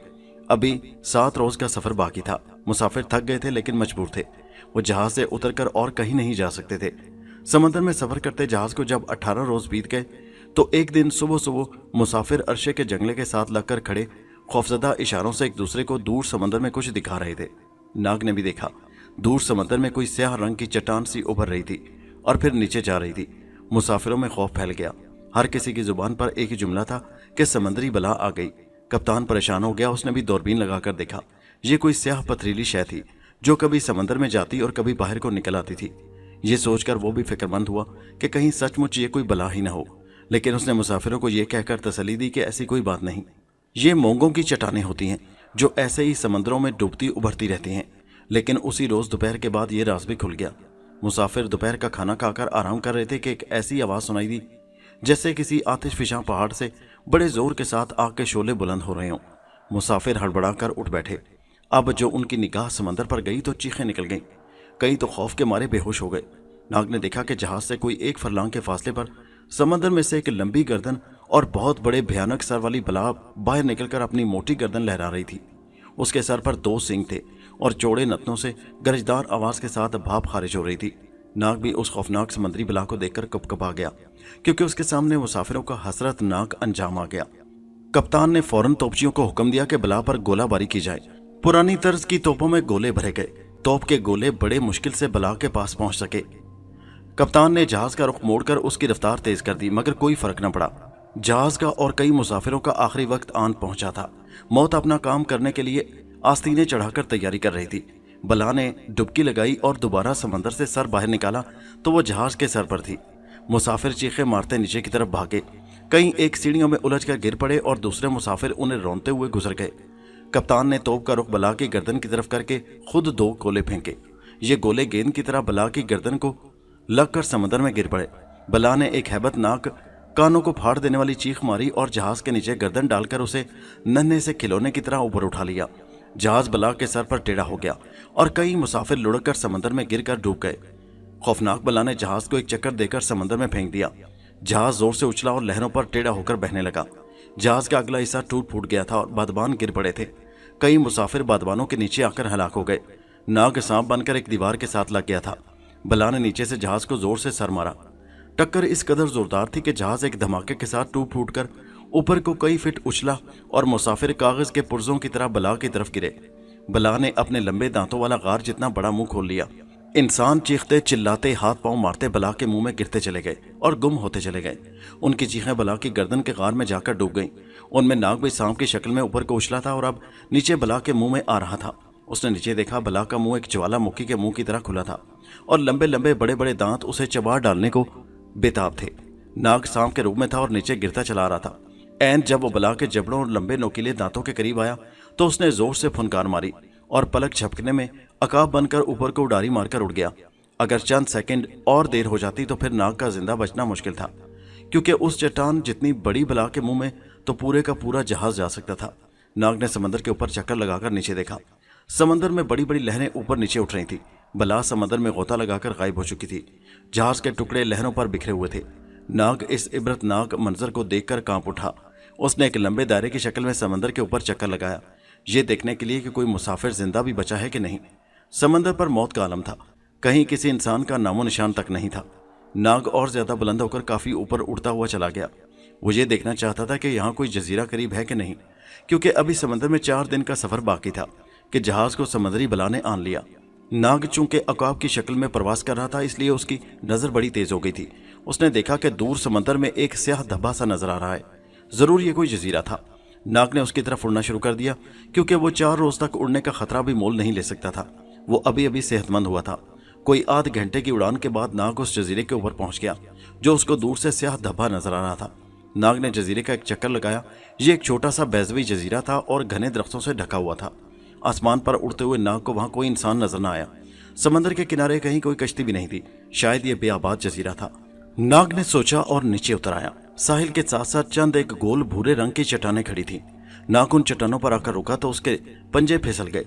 A: अभी 7 रोज का सफर बाकी था। मुसाफिर थक गए थे लेकिन मजबूर थे। वो जहाज से उतरकर और कहीं नहीं जा सकते थे। समंदर में सफर करते जहाज को जब 18 रोज बीत गए तो एक दिन सुबह सुबह मुसाफिर अरशे के जंगले के साथ लगकर खड़े खौफजदा इशारों से एक दूसरे को दूर समंदर में कुछ दिखा रहे थे। नाग ने भी देखा। दूर समंदर में कोई स्याह रंग की चट्टान सी उभर रही थी और फिर नीचे जा रही थी। मुसाफिरों में खौफ फैल गया। हर किसी की जुबान पर एक ही जुमला था कि समंदरी बला आ गई। कप्तान परेशान हो गया। उसने भी दूरबीन लगाकर देखा। ये कोई स्याह पथरीली शय थी जो कभी समंदर में जाती और कभी बाहर को निकल आती थी। ये सोचकर वो भी फिक्रमंद हुआ कि कहीं सचमुच ये कोई बला ही ना हो। लेकिन उसने मुसाफिरों को ये कहकर तसल्ली दी कि ऐसी कोई बात नहीं, ये मोंगों की चट्टानें होती हैं जो ऐसे ही समंदरों में डूबती उभरती रहती हैं। लेकिन उसी रोज दोपहर के बाद ये राज भी खुल गया। मुसाफिर दोपहर का खाना खाकर आराम कर रहे थे कि एक ऐसी आवाज़ सुनाई दी जैसे किसी आतिशफिशां पहाड़ से बड़े जोर के साथ आग के शोले बुलंद हो रहे हों। मुसाफिर हड़बड़ाकर उठ बैठे। अब जो उनकी निगाह समंदर पर गई तो चीखें निकल गईं। कई तो खौफ के मारे बेहोश हो गए। नाग ने देखा कि जहाज से कोई 1 फरलांग के फासले पर समंदर में से एक लंबी गर्दन और बहुत बड़े भयानक सर वाली बला बाहर निकलकर अपनी मोटी गर्दन लहरा रही थी। उसके सर पर 2 सींग थे और चौड़े नतनों से गरजदार आवाज के साथ भाप खारिज हो रही थी। नाग भी उस खौफनाक समुद्री बला को देखकर कपकपा गया, क्योंकि उसके सामने मुसाफिरों का हसरतनाक अंजाम आ गया। कप्तान ने फौरन तोपचियों को हुक्म दिया कि बला पर गोलाबारी की जाए। पुरानी तर्ज की तोपों में गोले भरे गए। तोप के गोले बड़े मुश्किल से बला के पास पहुंच सके। कप्तान ने जहाज का रुख मोड़कर उसकी रफ्तार तेज कर दी, मगर कोई फर्क न पड़ा। जहाज का और कई मुसाफिरों का आखिरी वक्त आन पहुंचा था। मौत अपना काम करने के लिए आस्तीनें चढ़ाकर तैयारी कर रही थी। बला ने डुबकी लगाई और दोबारा समंदर से सर बाहर निकाला तो वो जहाज के सर पर थी। मुसाफिर चीखें मारते नीचे की तरफ भागे। कई एक सीढ़ियों में उलझकर गिर पड़े और दूसरे मुसाफिर उन्हें रोनते हुए गुजर गए। कप्तान ने तोप का रुख बला की गर्दन की तरफ करके खुद 2 गोले फेंके। ये गोले गेंद की तरह बला की गर्दन को लगकर समंदर में गिर पड़े। बला ने एक हैबतनाक कानों को फाड़ देने वाली चीख मारी और जहाज के नीचे गर्दन डालकर उसे नन्हे से खिलौने की तरह ऊपर उठा लिया। जहाज बला के सर पर टेढ़ा हो गया और कई मुसाफिर लुढ़ककर समंदर में गिरकर डूब गए। खौफनाक बला ने जहाज को एक चक्कर देकर समंदर में फेंक दिया। जहाज जोर से उछला और लहरों पर टेढ़ा होकर बहने लगा। जहाज का अगला हिस्सा टूट फूट गया था और बादबान गिर पड़े थे। कई मुसाफिर बादबानों के नीचे आकर हलाक हो गए। नाग सांप बनकर एक दीवार के साथ लग गया था। बला ने नीचे से जहाज को जोर से सर मारा। टक्कर इस कदर जोरदार थी कि जहाज एक धमाके के साथ टूट फूट कर ऊपर को कई फीट उछला और मुसाफिर कागज के पुर्जों की तरह बला की तरफ गिरे। बला ने अपने लंबे दांतों वाला गार जितना बड़ा मुंह खोल लिया। इंसान चीखते चिल्लाते हाथ पांव मारते बला के मुंह में गिरते चले गए और गुम होते चले गए। उनकी चीखें बला की गर्दन के गार में जाकर डूब गईं। उनमें नाग भी सांप की शक्ल में ऊपर को उछला था और अब नीचे बला के मुंह में आ रहा था। उसने नीचे देखा। बला का मुंह एक ज्वालामुखी के मुंह की तरह खुला था और लंबे लंबे बड़े बड़े दांत उसे चबा डालने को बेताब थे। नाग सांप के रूप में था और नीचे गिरता चला रहा था। ऐन जब वो बला के जबड़ों और लंबे नोकीले दांतों के करीब आया तो उसने जोर से फुनकार मारी और पलक झपकने में अकाब बनकर ऊपर को उड़ारी मारकर उड़ गया। अगर चंद सेकंड और देर हो जाती तो फिर नाग का जिंदा बचना मुश्किल था, क्योंकि उस चट्टान जितनी बड़ी बला के मुंह में तो पूरे का पूरा जहाज जा सकता था। नाग ने समंदर के ऊपर चक्कर लगाकर नीचे देखा। समंदर में बड़ी बड़ी लहरें ऊपर नीचे उठ रही थी। बला समंदर में गोता लगाकर गायब हो चुकी थी। जहाज के टुकड़े लहरों पर बिखरे हुए थे। नाग इस इबरतनाक मंजर को देखकर कांप उठा। उसने एक लंबे दायरे की शक्ल में समंदर के ऊपर चक्कर लगाया, ये देखने के लिए कि कोई मुसाफिर जिंदा भी बचा है कि नहीं। समंदर पर मौत का आलम था। कहीं किसी इंसान का नामो निशान तक नहीं था। नाग और ज्यादा बुलंद होकर काफी ऊपर उड़ता हुआ चला गया। वो ये देखना चाहता था कि यहाँ कोई जजीरा करीब है कि नहीं, क्योंकि अभी समंदर में 4 दिन का सफर बाकी था कि जहाज को समुद्री बला ने आन लिया। नाग चूंकि अकाब की शक्ल में प्रवास कर रहा था, इसलिए उसकी नजर बड़ी तेज हो गई थी। उसने देखा कि दूर समंदर में एक स्याह धब्बा सा नजर आ रहा है। जरूर ये कोई जजीरा था। नाग ने उसकी तरफ उड़ना शुरू कर दिया, क्योंकि वो 4 रोज तक उड़ने का खतरा भी मोल नहीं ले सकता था। वो अभी अभी सेहतमंद हुआ था। कोई आध घंटे की उड़ान के बाद नाग उस जजीरे के ऊपर पहुंच गया, जो उसको दूर से स्याह धब्बा नजर आ रहा था। नाग ने जजीरे का एक चक्कर लगाया। ये एक छोटा सा बैजवी जजीरा था और घने दरख्तों से ढका हुआ था। आसमान पर उड़ते हुए नाग को वहां कोई इंसान नजर न आया। समंदर के किनारे कहीं कोई कश्ती भी नहीं थी। शायद ये बेआबाद जजीरा था। नाग ने सोचा और नीचे उतर आया। साहिल के साथ साथ चंद एक गोल भूरे रंग की चट्टानें खड़ी थी। नाग उन चट्टानों पर आकर रुका तो उसके पंजे फिसल गए।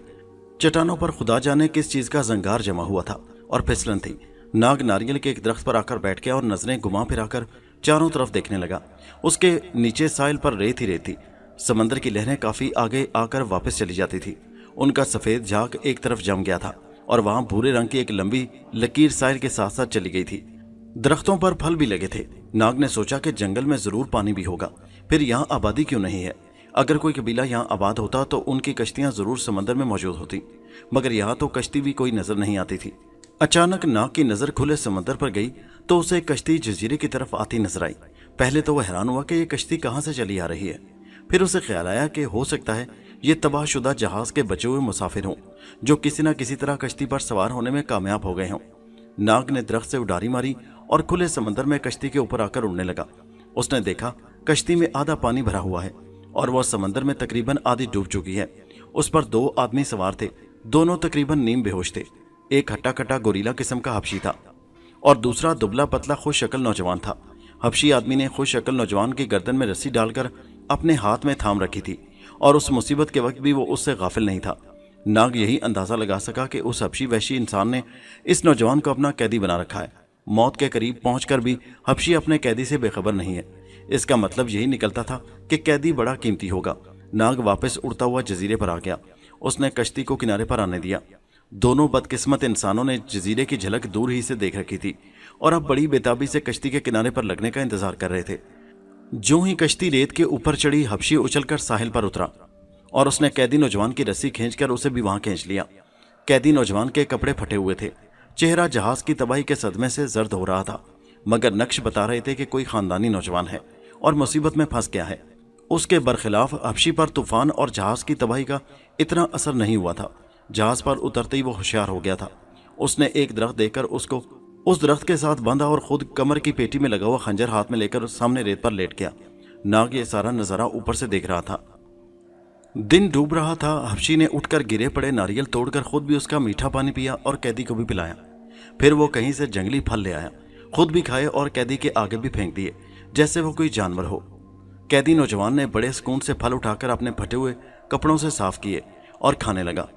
A: चट्टानों पर खुदा जाने किस चीज का जंगार जमा हुआ था और फिसलन थी। नाग नारियल के एक दरख्त पर आकर बैठ गया और नजरें घुमा फिराकर चारों तरफ देखने लगा। उसके नीचे साहिल पर रेत ही रेत थी। समंदर की लहरें काफी आगे आकर वापस चली जाती थी। उनका सफेद झाग एक तरफ जम गया था और वहां भूरे रंग की एक लंबी लकीर साहिल के साथ साथ चली गई थी। दरख्तों पर फल भी लगे थे। नाग ने सोचा कि जंगल में जरूर पानी भी होगा, फिर यहाँ आबादी क्यों नहीं है। अगर कोई कबीला यहाँ आबाद होता तो उनकी कश्तियां जरूर समंदर में मौजूद होती, मगर यहाँ तो कश्ती भी कोई नजर नहीं आती थी। अचानक नाग की नजर खुले समंदर पर गई तो उसे एक कश्ती जजीरे की तरफ आती नजर आई। पहले तो वह हैरान हुआ कि यह कश्ती कहाँ से चली आ रही है। फिर उसे ख्याल आया कि हो सकता है ये तबाहशुदा जहाज के बचे हुए मुसाफिर हों, जो किसी न किसी तरह कश्ती पर सवार होने में कामयाब हो गए हों। नाग ने दरख्त से उडारी मारी और खुले समंदर में कश्ती के ऊपर आकर उड़ने लगा। उसने देखा कश्ती में आधा पानी भरा हुआ है और वह समंदर में तकरीबन आधी डूब चुकी है। उस पर 2 आदमी सवार थे। दोनों तकरीबन नीम बेहोश थे। एक हट्टा कट्टा गोरीला किस्म का हबशी था और दूसरा दुबला पतला खुश शक्ल नौजवान था। हबशी आदमी ने खुश शक्ल नौजवान की गर्दन में रस्सी डालकर अपने हाथ में थाम रखी थी और उस मुसीबत के वक्त भी वो उससे गाफिल नहीं था। नाग यही अंदाजा लगा सका कि उस हबशी वहशी इंसान ने इस नौजवान को अपना कैदी बना रखा है। मौत के करीब पहुंचकर भी हबशी अपने कैदी से बेखबर नहीं है। इसका मतलब यही निकलता था कि कैदी बड़ा कीमती होगा। नाग वापस उड़ता हुआ जजीरे पर आ गया। उसने कश्ती को किनारे पर आने दिया। दोनों बदकिस्मत इंसानों ने जजीरे की झलक दूर ही से देख रखी थी और अब बड़ी बेताबी से कश्ती के किनारे पर लगने का इंतजार कर रहे थे। जो ही कश्ती रेत के ऊपर चढ़ी, हबशी उछलकर साहिल पर उतरा और उसने कैदी नौजवान की रस्सी खींचकर उसे भी वहां खींच लिया। कैदी नौजवान के कपड़े फटे हुए थे। चेहरा जहाज की तबाही के सदमे से जर्द हो रहा था, मगर नक्श बता रहे थे कि कोई खानदानी नौजवान है और मुसीबत में फंस गया है। उसके बरखिलाफ हबशी पर तूफान और जहाज की तबाही का इतना असर नहीं हुआ था। जहाज पर उतरते ही वो होशियार हो गया था। उसने एक दरख्त देखकर उसको उस दरख्त के साथ बांधा और खुद कमर की पेटी में लगा हुआ खंजर हाथ में लेकर सामने रेत पर लेट गया। नाग ये सारा नजारा ऊपर से देख रहा था। दिन डूब रहा था। हबशी ने उठकर गिरे पड़े नारियल तोड़कर खुद भी उसका मीठा पानी पिया और कैदी को भी पिलाया। फिर वो कहीं से जंगली फल ले आया, खुद भी खाए और कैदी के आगे भी फेंक दिए, जैसे वो कोई जानवर हो। कैदी नौजवान ने बड़े सुकून से फल उठाकर अपने फटे हुए कपड़ों से साफ किए और खाने लगा।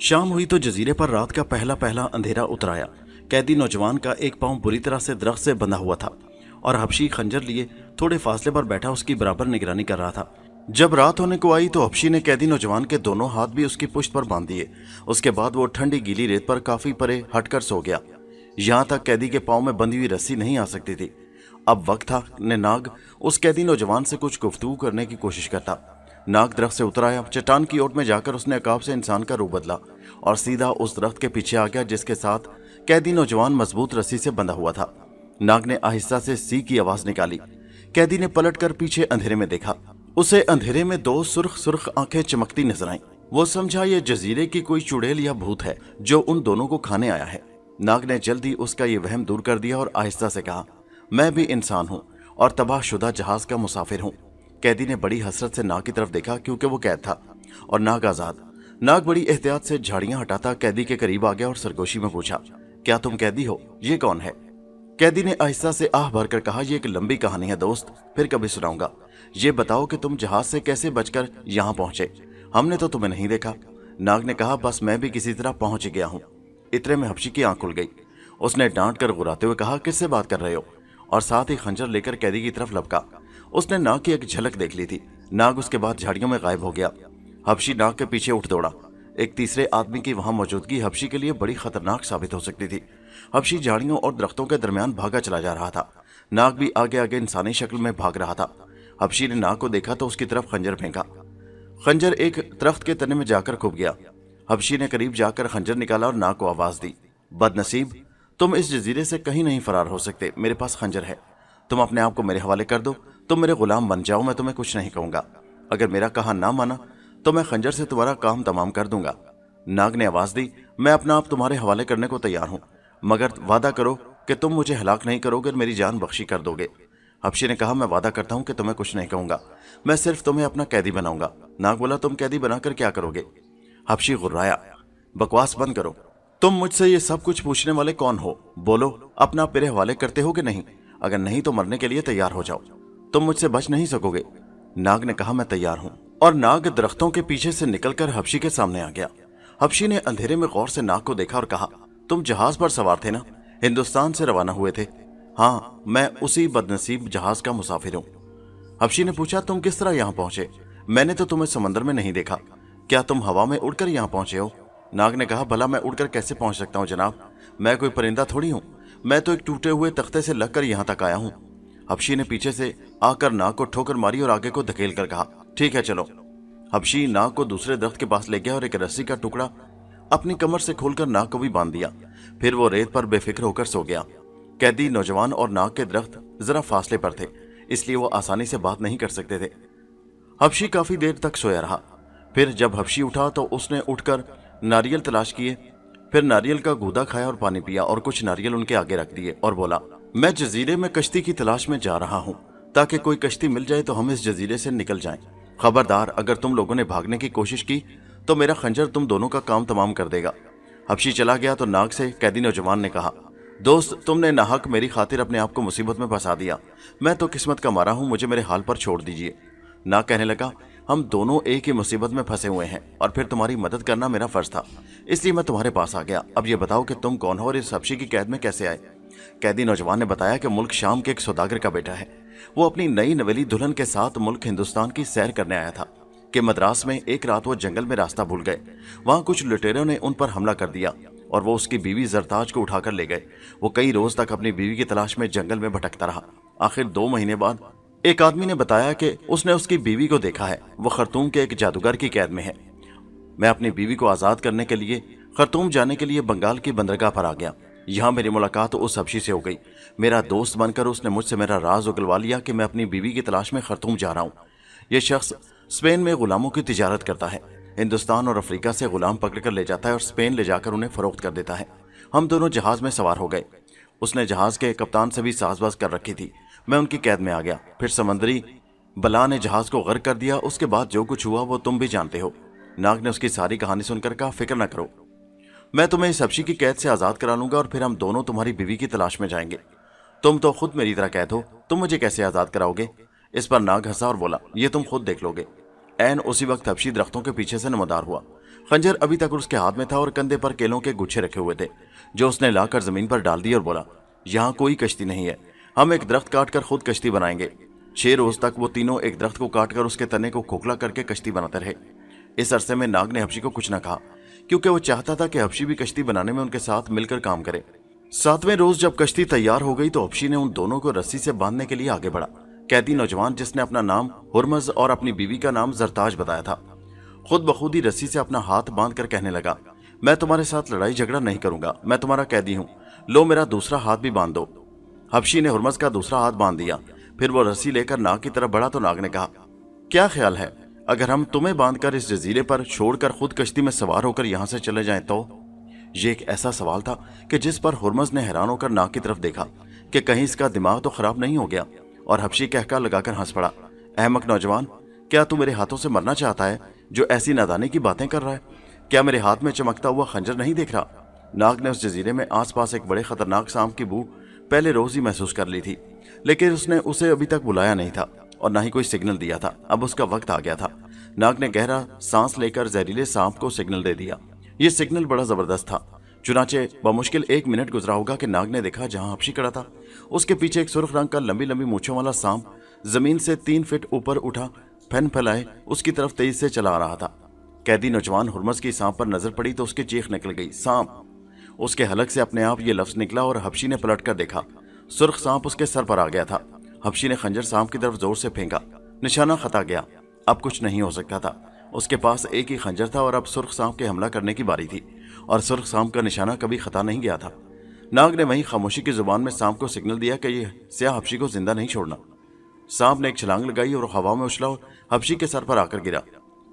A: शाम हुई तो जजीरे पर रात का पहला पहला अंधेरा उतर आया। कैदी नौजवान का एक पांव बुरी तरह से दरख्त से बंधा हुआ था और हबशी खंजर लिए थोड़े फासले पर बैठा उसकी बराबर निगरानी कर रहा था। जब रात होने को आई तो हबशी ने कैदी नौजवान के दोनों हाथ भी उसकी पुश्त पर बांध दिए। उसके बाद वो ठंडी गीली रेत पर काफी परे हटकर सो गया। यहां तक कैदी के पांव में बंधी हुई रस्सी नहीं आ सकती थी। अब वक्त था ने नाग उस कैदी नौजवान से कुछ गुफ्तगू करने की कोशिश करता। नाग दरख्त से उतर आया। चट्टान की ओट में जाकर उसने अकाब से इंसान का रूप बदला और सीधा उस दरख्त के पीछे आ गया जिसके साथ कैदी नौजवान मजबूत रस्सी से बंधा हुआ था। नाग ने आहिस्ता से सी की आवाज निकाली। कैदी ने पलटकर पीछे अंधेरे में देखा। उसे अंधेरे में 2 सुर्ख सुर्ख आंखें चमकती नजर आईं। वो समझा ये जजीरे की कोई चुड़ैल या भूत है जो उन दोनों को खाने आया है। नाग ने जल्दी उसका ये वहम दूर कर दिया और आहिस्ता से कहा, मैं भी इंसान हूँ और तबाहशुदा जहाज का मुसाफिर हूँ। कैदी ने बड़ी हसरत से नाग की तरफ देखा क्योंकि वो कैद था और नाग आजाद। नाग बड़ी एहतियात से झाड़ियां हटाता कैदी के करीब आ गया और सरगोशी में पूछा, क्या तुम कैदी हो? ये कौन है? कैदी ने आहिस्ता से आह भरकर कहा, ये एक लंबी कहानी है दोस्त, फिर कभी सुनाऊंगा। ये बताओ कि तुम जहाज से कैसे बचकर यहाँ पहुंचे? हमने तो तुम्हें नहीं देखा। नाग ने कहा, बस मैं भी किसी तरह पहुंच गया हूँ। इतने में हबशी की आंख खुल गई। उसने डांट कर गुराते हुए कहा, किससे बात कर रहे हो? और साथ ही खंजर लेकर कैदी की तरफ लपका। उसने नाग की एक झलक देख ली थी। नाग उसके बाद झाड़ियों में गायब हो गया। हबशी नाग के पीछे उठ दौड़ा। एक तीसरे आदमी की वहां मौजूदगी हबशी के लिए बड़ी खतरनाक साबित हो सकती थी। हबशी झाड़ियों और दरख्तों के दरमियान भागा चला जा रहा था। नाग भी आगे आगे इंसानी शक्ल में भाग रहा था। हबशी ने नाग को देखा तो उसकी तरफ खंजर फेंका। खंजर एक दरख्त के तने में जाकर खुब गया। हबशी ने करीब जाकर खंजर निकाला और नाग को आवाज दी, बदनसीब, तुम इस जजीरे से कहीं नहीं फरार हो सकते। मेरे पास खंजर है। तुम अपने आप को मेरे हवाले कर दो। तुम मेरे गुलाम बन जाओ, मैं तुम्हें कुछ नहीं कहूंगा। अगर मेरा कहा ना माना तो मैं खंजर से तुम्हारा काम तमाम कर दूंगा। नाग ने आवाज दी, मैं अपना आप तुम्हारे हवाले करने को तैयार हूं, मगर वादा करो कि तुम मुझे हलाक नहीं करोगे और मेरी जान बख्शी कर दोगे। हबशी ने कहा, मैं वादा करता हूं कि तुम्हें कुछ नहीं कहूंगा, मैं सिर्फ तुम्हें अपना कैदी बनाऊंगा। नाग बोला, तुम कैदी बनाकर क्या करोगे? हबशी गुर्राया, बकवास बंद करो, तुम मुझसे ये सब कुछ पूछने वाले कौन हो? बोलो, अपना आप मेरे हवाले करते हो कि नहीं? अगर नहीं तो मरने के लिए तैयार हो जाओ, तुम मुझसे बच नहीं सकोगे। नाग ने कहा, मैं तैयार हूं। और नाग दरख्तों के पीछे से निकलकर हबशी के सामने आ गया। हबशी ने अंधेरे में गौर से नाग को देखा और कहा, तुम जहाज पर सवार थे ना, हिंदुस्तान से रवाना हुए थे? हाँ, मैं उसी बदनसीब जहाज का मुसाफिर हूँ। हबशी ने पूछा, तुम किस तरह यहाँ पहुंचे? मैंने तो तुम्हें समंदर में नहीं देखा, क्या तुम हवा में उड़कर यहाँ पहुंचे हो? नाग ने कहा, भला मैं उड़कर कैसे पहुंच सकता हूँ जनाब, मैं कोई परिंदा थोड़ी हूँ, मैं तो एक टूटे हुए तख्ते से लगकर यहाँ तक आया हूँ। हबशी ने पीछे से आकर नाग को ठोकर मारी और आगे को धकेल कर कहा, ठीक है चलो। हबशी नाग को दूसरे दरख्त के पास ले गया और एक रस्सी का टुकड़ा अपनी कमर से खोलकर नाग को भी बांध दिया। फिर वो रेत पर बेफिक्र होकर सो गया। कैदी नौजवान और नाग के दरख्त जरा फासले पर थे, इसलिए वो आसानी से बात नहीं कर सकते थे। हबशी काफी देर तक सोया रहा। फिर जब हबशी उठा तो उसने उठकर नारियल तलाश किए, फिर नारियल का गूदा खाया और पानी पिया और कुछ नारियल उनके आगे रख दिए और बोला, मैं जजीरे में कश्ती की तलाश में जा रहा हूँ, ताकि कोई कश्ती मिल जाए तो हम इस जजीरे से निकल जाएं। खबरदार, अगर तुम लोगों ने भागने की कोशिश की तो मेरा खंजर तुम दोनों का काम तमाम कर देगा। हबशी चला गया तो नाग से कैदी नौजवान ने कहा, दोस्त, तुमने नाहक मेरी खातिर अपने आप को मुसीबत में फंसा दिया, मैं तो किस्मत का मारा हूँ, मुझे मेरे हाल पर छोड़ दीजिए। नाग कहने लगा, हम दोनों एक ही मुसीबत में फंसे हुए हैं और फिर तुम्हारी मदद करना मेरा फर्ज था, इसलिए मैं तुम्हारे पास आ गया। अब ये बताओ कि तुम कौन हो और इस हबशी की कैद में कैसे आए? कैदी नौजवान ने बताया कि मुल्क शाम के एक सौदागर का बेटा है, वो अपनी नई नवेली दुल्हन के साथ मुल्क हिंदुस्तान की सैर करने आया था कि मद्रास में एक रात वो जंगल में रास्ता भूल गए। वहां कुछ लुटेरों ने उन पर हमला कर दिया और वो उसकी बीवी जरताज को उठाकर ले गए। वो कई रोज तक अपनी बीवी की तलाश में जंगल में भटकता रहा। आखिर 2 महीने बाद एक आदमी ने बताया कि उसने उसकी बीवी को देखा है, वो खरतूम के एक जादूगर की कैद में है। मैं अपनी बीवी को आजाद करने के लिए खरतूम जाने के लिए बंगाल की बंदरगाह पर आ गया। यहाँ मेरी मुलाकात उस हबशी से हो गई। मेरा दोस्त बनकर उसने मुझसे मेरा राज उगलवा लिया कि मैं अपनी बीवी की तलाश में खरतूम जा रहा हूँ। ये शख्स स्पेन में गुलामों की तिजारत करता है, हिंदुस्तान और अफ्रीका से गुलाम पकड़कर ले जाता है और स्पेन ले जाकर उन्हें फरोख्त कर देता है। हम दोनों जहाज में सवार हो गए। उसने जहाज के कप्तान से भी साजबाज कर रखी थी। मैं उनकी कैद में आ गया। फिर समंदरी बला ने जहाज को गर्क कर दिया। उसके बाद जो कुछ हुआ वो तुम भी जानते हो। नाग ने उसकी सारी कहानी सुनकर कहा, फिक्र न करो, मैं तुम्हें इस हबशी की कैद से आजाद करा लूंगा और फिर हम दोनों तुम्हारी बीवी की तलाश में जाएंगे। तुम तो खुद मेरी तरह कैद हो, तुम मुझे कैसे आजाद कराओगे? इस पर नाग हंसा और बोला, ये तुम खुद देख लोगे। ऐन उसी वक्त हबशी दरख्तों के पीछे से नमदार हुआ। खंजर अभी तक उसके हाथ में था और कंधे पर केलों के गुच्छे रखे हुए थे, जो उसने लाकर जमीन पर डाल दिए और बोला, यहाँ कोई कश्ती नहीं है, हम एक दरख्त काट कर खुद कश्ती बनाएंगे। 6 रोज तक वो तीनों एक दरख्त को काट कर उसके तने को खोखला करके कश्ती बनाते रहे। इस अरसे में नाग ने हबशी को कुछ न कहा, क्योंकि वो चाहता था कि हबशी भी कश्ती बनाने में उनके साथ मिलकर काम करे। 7वें रोज जब कश्ती तैयार हो गई तो हबशी ने उन दोनों को रस्सी से बांधने के लिए आगे बढ़ा। कैदी नौजवान, जिसने अपना नाम हुरमज और अपनी बीवी का नाम जरताज बताया था, खुद बखुद ही रस्सी से अपना हाथ बांध कर कहने लगा, मैं तुम्हारे साथ लड़ाई झगड़ा नहीं करूंगा, मैं तुम्हारा कैदी हूं, लो मेरा दूसरा हाथ भी बांध दो। हबशी ने हुरमज का दूसरा हाथ बांध दिया। फिर वो रस्सी लेकर नाग की तरफ बढ़ा तो नाग ने कहा, क्या ख्याल है अगर हम तुम्हें बांधकर इस जजीरे पर छोड़कर खुद कश्ती में सवार होकर यहां से चले जाएं तो? ये एक ऐसा सवाल था कि जिस पर हुरमज ने हैरान होकर नाग की तरफ देखा कि कहीं इसका दिमाग तो खराब नहीं हो गया, और हबशी कहका लगाकर हंस पड़ा, अहमक नौजवान, क्या तू मेरे हाथों से मरना चाहता है जो ऐसी नादानी की बातें कर रहा है? क्या मेरे हाथ में चमकता हुआ खंजर नहीं देख रहा? नाग ने उस जजीरे में आसपास एक बड़े खतरनाक सांप की बू पहले रोज ही महसूस कर ली थी, लेकिन उसने उसे अभी तक बुलाया नहीं था और ना ही कोई सिग्नल दिया था। अब उसका वक्त आ गया था। नाग ने गहरा सांस लेकर जहरीले सांप को सिग्नल दे दिया। ये सिग्नल बड़ा जबरदस्त था। चुनाचे बमुश्किल 1 मिनट गुजरा होगा कि नाग ने देखा जहां हबशी खड़ा था, उसके पीछे एक सुर्ख रंग का लंबी लंबी मूंछों वाला सांप जमीन से 3 फीट ऊपर उठा, फन फैलाए उसकी तरफ तेजी से चला आ रहा था। कैदी नौजवान हुरमज की सांप पर नजर पड़ी तो उसकी चीख निकल गई, सांप! उसके हलक से अपने आप ये लफ्ज निकला और हबशी ने पलट कर देखा। सुर्ख सांप उसके सर पर आ गया था। हबशी ने खंजर सांप की तरफ जोर से फेंका। निशाना खता गया। अब कुछ नहीं हो सकता था। उसके पास एक ही खंजर था और अब सुर्ख सांप के हमला करने की बारी थी, और सुर्ख सांप का निशाना कभी खता नहीं गया था। नाग ने वहीं खामोशी की जुबान में सांप को सिग्नल दिया कि ये स्याह हबशी को जिंदा नहीं छोड़ना। सांप ने एक छलांग लगाई और हवा में उछला और हबशी के सर पर आकर गिरा।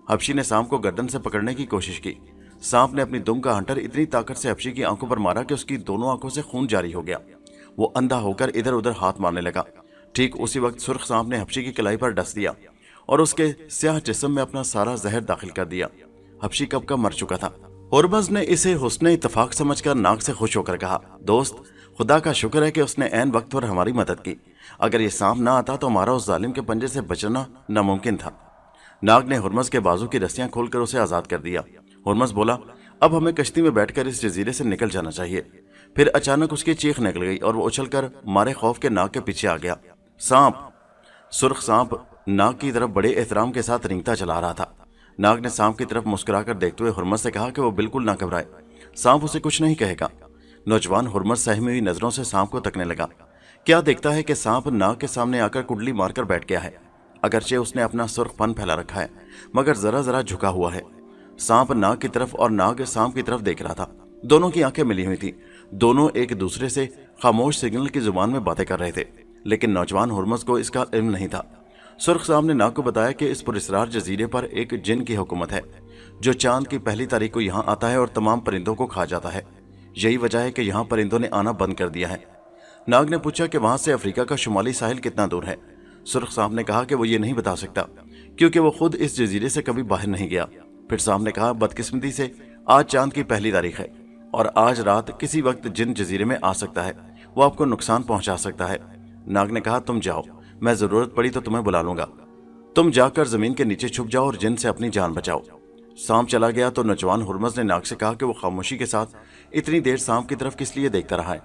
A: हबशी ने सांप को गर्दन से पकड़ने की कोशिश की। सांप ने अपनी दुम का हंटर इतनी ताकत से हबशी की आंखों पर मारा कि उसकी दोनों आंखों से खून जारी हो गया। वो अंधा होकर इधर उधर हाथ मारने लगा। ठीक उसी वक्त सुर्ख सांप ने हबशी की कलाई पर डस दिया और उसके स्याह जिस्म में अपना सारा जहर दाखिल कर दिया। हबशी कब का मर चुका था। हुर्मज़ ने इसे हुस्ने इत्तफाक समझकर नाक से खुश होकर कहा, दोस्त, खुदा का शुक्र है कि उसने ऐन वक्त पर हमारी मदद की। अगर ये सांप ना आता तो हमारा उस जालिम के पंजे से बचना नामुमकिन था। नाग ने हुर्मज़ के बाजू की रस्सियां खोलकर उसे आजाद कर दिया। हुर्मज़ बोला, अब हमें कश्ती में बैठकर इस जजीरे से निकल जाना चाहिए। फिर अचानक उसकी चीख निकल गई और वो उछलकर मारे खौफ के नाग के पीछे आ गया। सांप! सुर्ख सांप नाग की तरफ बड़े एहतराम के साथ रेंगता चला रहा था। नाग ने सांप की तरफ मुस्कुराकर देखते हुए हुर्मज़ से कहा कि वो बिल्कुल ना घबराए, सांप उसे कुछ नहीं कहेगा। नौजवान हुर्मज़ सहमी हुई नजरों से सांप को तकने लगा। क्या देखता है कि सांप नाग के सामने आकर कुंडली मारकर बैठ गया है। अगरचे उसने अपना सुर्ख फन फैला रखा है, मगर जरा जरा झुका हुआ है। सांप नाग की तरफ और नाग सांप की तरफ देख रहा था। दोनों की आंखें मिली हुई थी। दोनों एक दूसरे से खामोश सिग्नल की जुबान में बातें कर रहे थे, लेकिन नौजवान हुर्मज़ को इसका इल्म नहीं था। सुर्ख सांप ने नाग को बताया कि इस पुरस्रार जजीरे पर एक जिन की हुकूमत है, जो चांद की पहली तारीख को यहाँ आता है और तमाम परिंदों को खा जाता है। यही वजह है कि यहाँ परिंदों ने आना बंद कर दिया है। नाग ने पूछा कि वहां से अफ्रीका का शुमाली साहिल कितना दूर है। सुर्ख सांप ने कहा कि वो ये नहीं बता सकता, क्योंकि वो खुद इस जजीरे से कभी बाहर नहीं गया। फिर सांप ने कहा, बदकिस्मती से आज चांद की पहली तारीख है और आज रात किसी वक्त जिन जजीरे में आ सकता है, वो आपको नुकसान पहुंचा सकता है। नाग ने कहा, तुम जाओ, मैं जरूरत पड़ी तो तुम्हें बुला लूंगा। तुम जाकर जमीन के नीचे छुप जाओ और जिन से अपनी जान बचाओ। सांप चला गया तो नौजवान हुर्मज़ ने नाग से कहा कि वो खामोशी के साथ इतनी देर सांप की तरफ किस लिए देखता रहा है।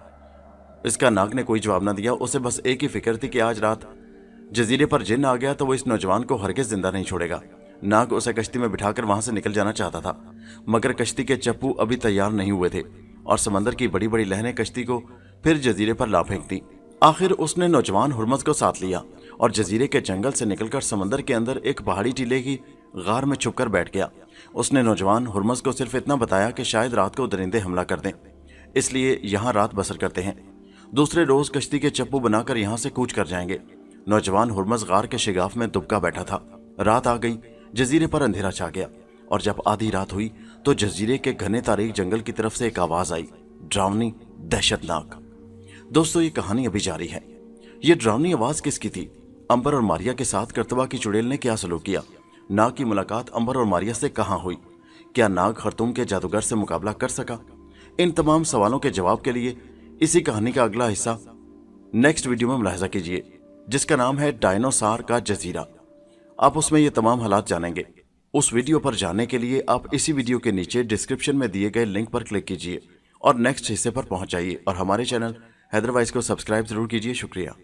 A: इसका नाग ने कोई जवाब न दिया। उसे बस एक ही फिक्र थी कि आज रात जजीरे पर जिन आ गया तो वो इस नौजवान को हरगिज़ जिंदा नहीं छोड़ेगा। नाग उसे कश्ती में बिठाकर वहां से निकल जाना चाहता था, मगर कश्ती के चप्पू अभी तैयार नहीं हुए थे और समंदर की बड़ी बड़ी लहरें कश्ती को फिर जजीरे पर ला फेंक दी। आखिर उसने नौजवान हुर्मज़ को साथ लिया और जजीरे के जंगल से निकलकर समंदर के अंदर एक पहाड़ी टीले की गार में छुपकर बैठ गया। उसने नौजवान हुर्मज़ को सिर्फ इतना बताया कि शायद रात को दरिंदे हमला कर दें, इसलिए यहाँ रात बसर करते हैं। दूसरे रोज कश्ती के चप्पू बनाकर यहाँ से कूच कर जाएंगे। नौजवान हुर्मज़ गार के शिगाफ में दुबका बैठा था। रात आ गई, जजीरे पर अंधेरा छा गया और जब आधी रात हुई तो जजीरे के घने तारीक जंगल की तरफ से एक आवाज आई, डरावनी, दहशतनाक। दोस्तों, ये कहानी अभी जारी है। ये डरावनी आवाज किसकी थी? अंबर और मारिया के साथ करतबा की चुड़ैल ने क्या सलूक किया? नाग की मुलाकात अंबर और मारिया से कहाँ हुई? क्या नाग खरतूम के जादूगर से मुकाबला कर सका? इन तमाम सवालों के जवाब के लिए इसी कहानी का अगला हिस्सा नेक्स्ट वीडियो में मुलाहिजा कीजिए, जिसका नाम है डायनासोर का जजीरा। आप उसमें ये तमाम हालात जानेंगे। उस वीडियो पर जाने के लिए आप इसी वीडियो के नीचे डिस्क्रिप्शन में दिए गए लिंक पर क्लिक कीजिए और नेक्स्ट हिस्से पर पहुंच जाइए और हमारे चैनल हैदर वाइस को सब्सक्राइब जरूर कीजिए। शुक्रिया।